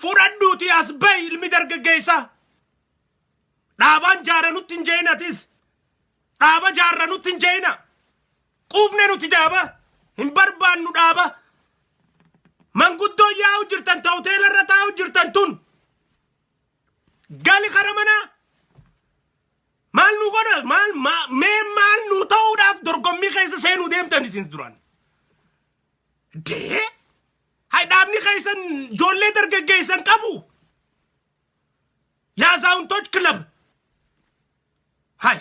Furadhuuti asbahi ilmi dargaggeessaa. Dhaabaan jaaranutti hin jeenatis. Dhaaba jaaranutti hin jeena. Quufne nuti dhaaba. Hin barbaannu dhaaba. Manguddoo yaa'u jirtan ta hoteela irra taa'u jirtan tun. Gali kara manaa. Maal nu godha? Maal nu ta'uudhaaf dorgommii keessa seenuu deemtan isin duraan. Dee? Hai dhaabni keessan ijoollee dargaggeessan qabu. Yaa Zaawuntoch Club. Hai.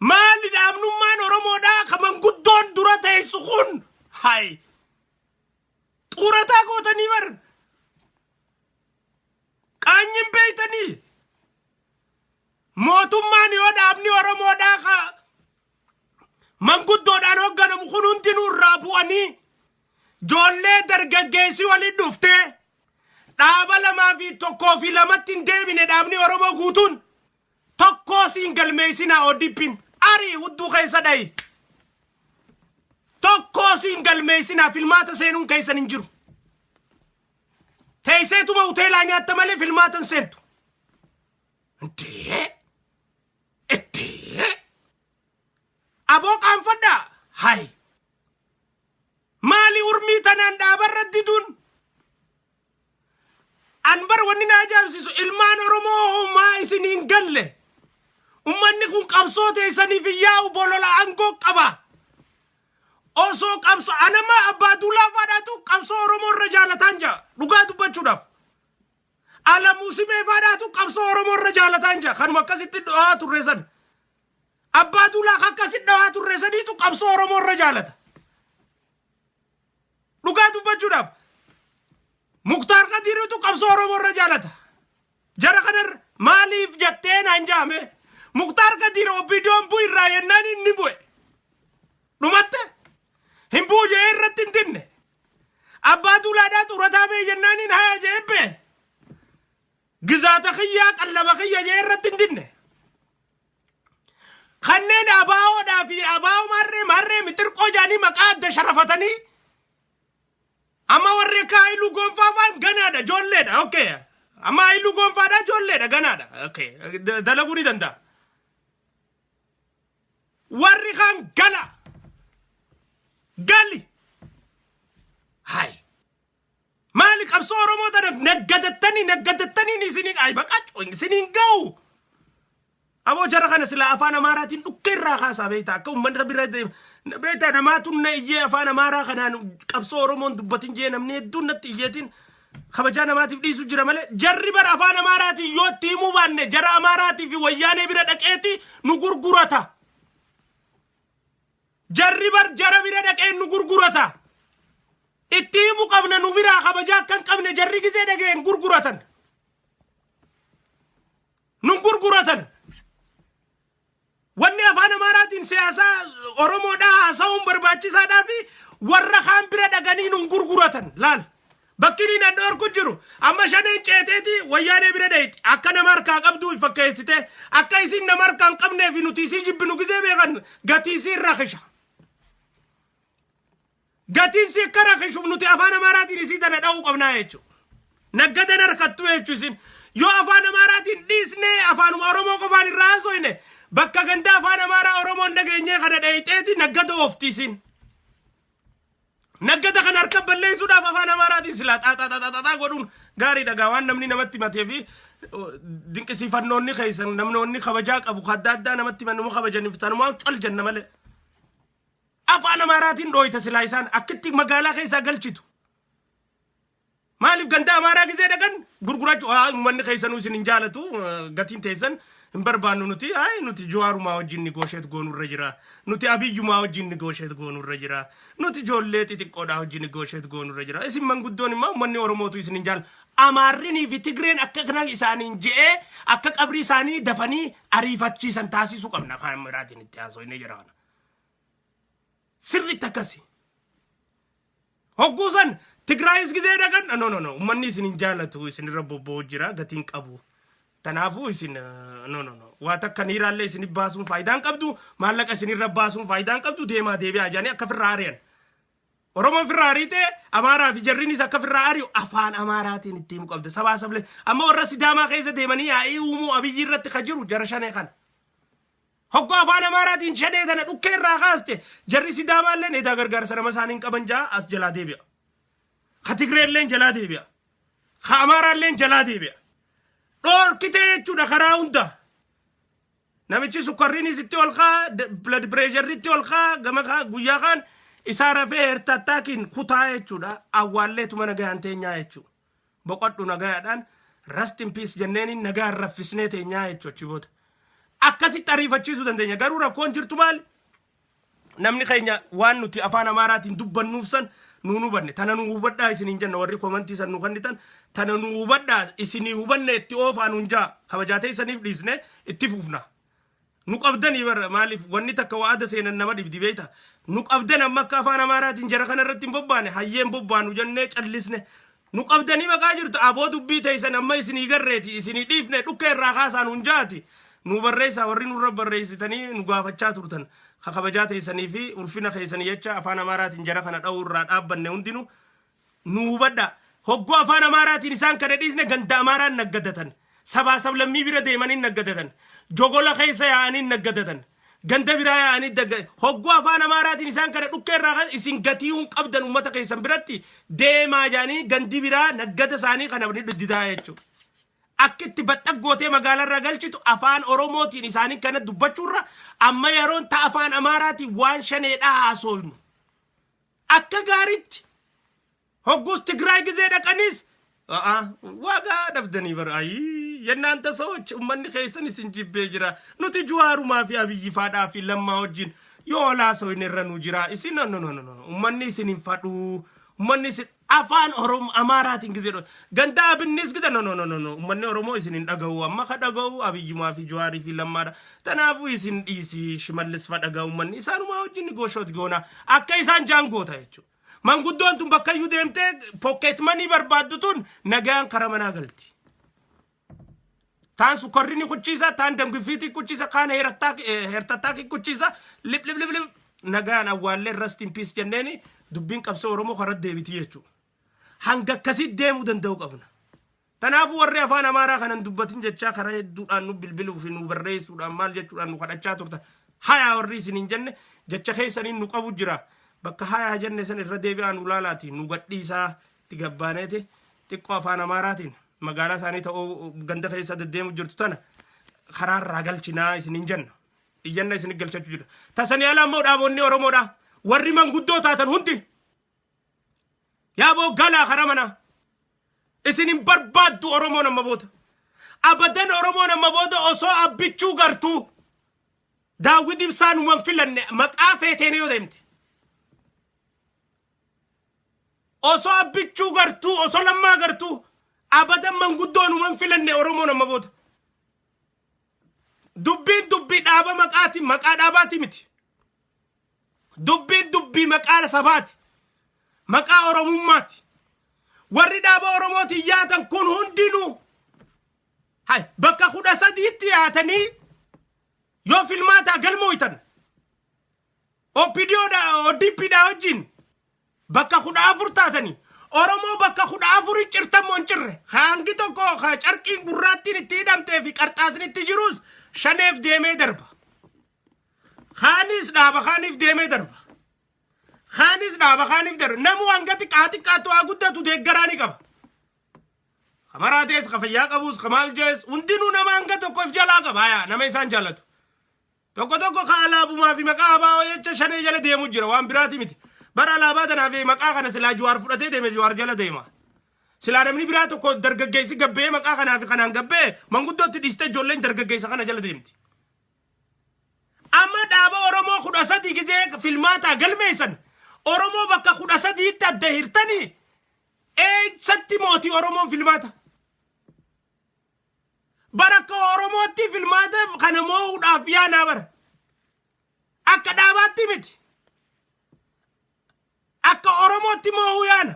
Maali dhaabnummaan Oromoodhaa ka manguddoon dura teessu kun. Hai. Xurataa gootanii bar. Qaanyin beeytanii. Mootummaan yoo dhaabni Oromoodhaa ka manguddoodhaan hoogganamu kun hundinuu irraa bu'anii ijoollee dargaggeessi waliin dhuftee dhaaba lamaa fi tokkoo fi lamatti hin deebine dhaabni Oromoo guutuun tokkoo siin galmeessinaa ODP'n arii hudduu keessa dhayi. tokko single meesina filmaata seenuun keessan hin jiru. Teesseetuma hoteelaa nyaatta malee filmaatan seentu. Aboo qaanfadhaa. Hai. Maali urmii tanaan dhaabarra diduun? Anbar wanni na ajaa'ibsiisu ilmaan Oromoo maa isiniin galle. Ummanni kun qabsoo teessaniif yaa'u bolola aangoo qaba. Osoo qabsoo anama abbaa duulaa faadhaatu qabsoo Oromoo irra jaalataan jira. Dhugaa dubbachuudhaaf. Alamuu simee faadhaatu qabsoo Oromoo irra jaalataan jira. Kanuma akkasitti dho'aa turreessan. Abbaa duulaa akkasitti dho'aa turreessaniitu qabsoo Oromoo irra jaalata. Dhugaa dubbachuudhaaf. Muktaar Qadiiriitu qabsoo Oromoo irra jaalata. Jara kanar maaliif jettee naan jaame? Muktaar Qadiir obbiidoon buu irraa yennaan inni bu'e. Dhumatte? Hin buu jee irratti hin dinne. Abbaa duulaadhaa xurataa bee yennaan hin haya jeebbe. Gizaata kiyyaa qallaba kiyya jee irratti hin dinne. Kanneen abaawoodhaa fi abaawoo marree mixirqoo jaanii maqaa adda sharafatanii amma warri akka Haayiluu Gonfaafaan ganaadha ijoolleedha. Okay. Amma Haayiluu Gonfaadha ijoolleedha ganaadha. Okay. Dalaguu ni danda'a. Warri kaan gala. Gali. Hai. Maali qabsoo Oromoo tana naggadatanii isiniin ay baqachu isiniin ga'u. Aboo jara kana sila afaan Amaaraatiin dhukkeerraa kaasaa beektaa akka uummanni bira beektaa namaatuun na iyyee afaan Amaaraa kanaan qabsoo Oromoon dubbatin jee namni hedduun natti iyyeetiin kabajaa namaatiif dhiisu jira malee jarri bara afaan Amaaraatiin yoo itti himuu baanne jara Amaaraatii fi wayyaanee bira dhaqeeti nu gurgurata. Jarri bar jara bira dhaqeen nu gurgurata. Itti himuu qabna nu biraa kabajaa kan qabne jarri gisee dhageen gurguratan. Nu gurguratan. Wanni afaan Amaaraatiin siyaasaa Oromoodhaa haasa'uun barbaachisaadhaa fi warra kaan bira dhaqanii nu gurguratan. Laal. Bakki inni dhorku jiru amma shaneen ceeteeti wayyaanee bira dheeyti akka nama harkaa qabdu fakkeessite akka isin nama harkaa hin qabnee fi nuti isii jibbinu gisee beekan gatii isii rakisha. Gatiin si akka rakishu nuti afaan Amaaraatiin isii tana dha'uu qabnaa jechuudha. Naggadan harkattuu jechuun isin yoo afaan Amaaraatiin dhiisnee afaanuma Oromoo qofaan irraa haasofne bakka gandaa afaan Amaaraa Oromoon dhageenyee kana dheeyxeeti naggada oofti isin. Naggada kan harka balleessuudhaaf afaan Amaaraatiin silaa xaaxaaxaaxaaxaa godhuun gaarii dhagaa waan namni namatti matee fi dinqisiifannoonni keessan namnoonni kabajaa qabu adda addaa namatti manuma kabajaniif tanumaa cal janna malee. Afaan Amaaraatiin dhooyta silaa isaan akkitti magaalaa keessaa galchitu. Maaliif gandaa Amaaraa gisee dhaqan gurgurachuu uummanni keessanuu isin hin jaalatu gatiin teessan hin barbaannu nuti nuti Jawaarumaa wajjin ni goosheet goonurra jira. Nuti Abiyyumaa wajjin ni goosheet goonurra jira. Nuti ijoollee xixiqqoodhaa wajjin ni goosheet goonurra jira. Isin manguddoon immoo uummanni Oromootu isin hin jaalatu. Amaarrinii fi Tigreen akka kana isaaniin je'ee akka qabrii isaanii dafanii ariifachiisan taasisuu qabna afaan Amaaraatiin itti haasofnee jira kana. Sirriitti akkasi. Hogguusan Tigraayis gisee dhaqan no uummanni isin hin jaalatu isin irra bobba'uu jira gatiin qabu. Tanaafu isin waa takka niiraallee isin baasuun faayidaan qabdu maallaqa isin irra baasuun faayidaan qabdu deemaa deebi'aa jaanii akka firraa ari'an. Oromoon firraa ariitee Amaaraa fi jarriinis akka firraa ari'u afaan Amaaraatiin itti himu qabda sabaa sablee amma warra Sidaamaa keessa deemanii yaa'ii uumuu Abiyyi irratti ka jiru jara shanee kana. Hoggoo afaan Amaaraatiin shanee tana dhukkee irraa kaaste jarri Sidaamaallee eedaa gargaarsa nama isaaniin qaban jaa as jalaa deebi'a. Ka Tigreelleen jalaa deebi'a. Ka Amaaraalleen jalaa deebi'a. Dhorkitee jechuudha karaa hunda. Namichi sukkarriinis itti ol kaa blood pressure'itti ol kaa gama guyyaa kaan isaa rafee hertattaakiin kutaa jechuudha awwaalleetuma nagaan teenyaa jechuudha. Boqodhu nagaadhaan rest in peace jenneeniin nagaan raffisnee teenyaa jechuudha chiboota. Akkasitti ariifachiisuu dandeenya garuu rakkoon jirtu maali? Namni keenya waan nuti afaan Amaaraatiin dubbannuuf san nu hubanne tana nu hubadhaa isiniin jenna warri komantii san nu kannitan tana nu hubadhaa isinii hubanne itti oofaa nuun jaa kabajaatee isaniif dhiisne itti fufna. Nu qabdanii bara maaliif wanni takka waada seenan nama dhibdi beeyta. Nu qabdan amma akka afaan Amaaraatiin jara kana irratti hin bobbaane hayyeen bobbaanu jennee callisne. Nu qabdanii maqaa jirtu aboo dubbii teessan amma isinii garreeti isinii dhiifne dhukka irraa kaasaa nuun jaati. nu barreessa warri nurra barreessitanii nu gaafachaa turtan kabajaa teessanii fi ulfina keessanii jecha afaan Amaaraatiin jara kana dha'uu irraa dhaabbanne hundinuu nu hubadha. Hoggoo afaan Amaaraatiin isaan kana dhiisne ganda Amaaraan naggadatan. Sabaa sablammii bira deemanii naggadatan. Jogola keessa yaa'anii naggadatan. Ganda biraa yaa'anii naggadatan. Hoggoo afaan Amaaraatiin isaan kana dhukkee irraa isin gatii hun qabdan uummata keessan biratti deemaa jaanii gandi biraa naggada isaanii kana ni dhudditaa jechuudha. Akkitti baxxaggootee magaalaa irraa galchitu afaan Oromootiin isaanii kana dubbachuurra amma yeroon ta afaan Amaaraatiin waan shaneedhaa haasoynu. Akka gaariitti hogguus Tigraay gizee dhaqanis waagaa dhabdanii bara የእናንተ ሰዎች ummanni keessan isin jibbee jira nuti Juwaarumaa fi Abiyyi Faadhaa fi Lammaa wajjin yoo laasoo inni irra nu jira isin no ummanni isin hin fadhu ummanni isin afaan Oromoo Amaaraatiin gizee ganda abinnis gida no ummanni Oromoo isin hin dhaga'u amma ka dhaga'u Abiyyimaa fi Juwaarii fi Lammaadha tanaafuu isin dhiisi Shimallis fa dhaga'u ummanni isaanuma wajjin gooshoot goona akka isaan jaangoota jechuudha. Manguddoon tun bakka iyyuu deemtee pocket money barbaaddu tun nagaan kara manaa galti. Taan sukorrini kuchisa taan dangifiti kuchisa kaan hertattaaki kuchisa lip nagaan awwaallee rest in peace jenneeni dubbiin qabsoo Oromoo karaa deebiti jechuudha. Hanga akkasii deemuu danda'u qabna. Tanaafuu warri afaan Amaaraa kanan dubbatin jechaa karaa hedduudhaan nu bilbiluu fi nu barreessuudhaan maal jechuudhaan nu kadhachaa turtan. Hayaa warri isin hin jenne jecha keessaniin nu qabu jira. Bakka hayaa jenne san irra deebi'aan ulaalaati nu gadhiisaa itti gabbaaneeti xiqqoo afaan Amaaraatiin magaalaa isaanii ta'uu ganda keessa deddeemu jirtu tana karaarraa galchinaa isin hin jenna iyyanna isin galchachuu jira tasanii ala ammoo dhaabonni Oromoodha warri manguddoo taatan hundi yaaboo galaa kara mana isin hin barbaaddu Oromoon amma booda abadan Oromoon amma booda osoo abbichuu gartuu Daawit Ibsaan uuman filanne maqaa feeteen yoo deemte osoo abbichuu gartuu osoo Lammaa gartuu abadan manguddoon uuman filanne Oromoon amma booda dubbiin dubbii dhaaba maqaati maqaa dhaabaati miti dubbiin dubbii maqaa sabaati maqaa Oromummaati warri dhaaba Oromooti yaatan kun hundinuu hay bakka 13tti yaatanii yoo filmaata galmooytan ODPdha wajjin bakka 14 taatanii Oromoo bakka 14 cirtammoo hin cirre hangi tokko carqiin gurraattiin itti hidhamtee fi qarxaasni itti jirus shaneef deemee darba khaanis dhaaba khaaniif deemee darba khaanis dhaaba khaaniif darba namu hanga xiqqaatu haa guddatu deeggaraani qaba kamaraatees kafayyaa qabuus kamaal jees hundinuu nama hanga tokkoof jalaa qaba yaa nama isaan jaalatu tokko kaalaabumaa fi maqaa abaa'oo jecha shanee jala deemuu jira waan biraati miti bara alaabaa tanaa fi maqaa kana silaa Juwaar fudhatee deeme Juwaar jala deema silaa namni biraa tokko dargaggeessi gabbee maqaa kanaa fi kanaan gabbee manguddootti dhiistee ijoolleen dargaggeessa kana jala deemti amma dhaaba Oromoo 13 gizee filmaataa galmeessan Oromoo bakka 13tti adda hirtanii eessatti mootii Oromoon filmaata barakka Oromootti filmaata kana moo'uudhaaf yaanaa bara akka dhaabaatti miti akka Oromootti moo'uu yaana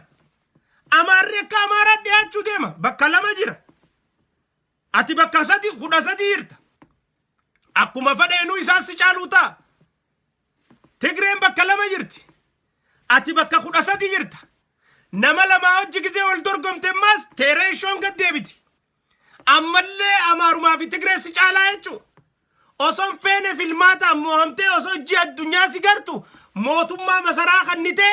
Amaarri akka Amaaraa dhiyaachuu deema bakka lama jira ati bakka 13 jirta akkuma fadheenuu isaan si caaluu ta'a Tigreen bakka lama jirti ati bakka 13 jirta nama lamaa hojii gizee wal dorgomte maas teereeshoon gad deebiti ammallee Amaarumaa fi Tigree si caalaa jechuu osoon feene filmaata mo'amtee osoo hojii addunyaa si gartu mootummaa masaraa kannitee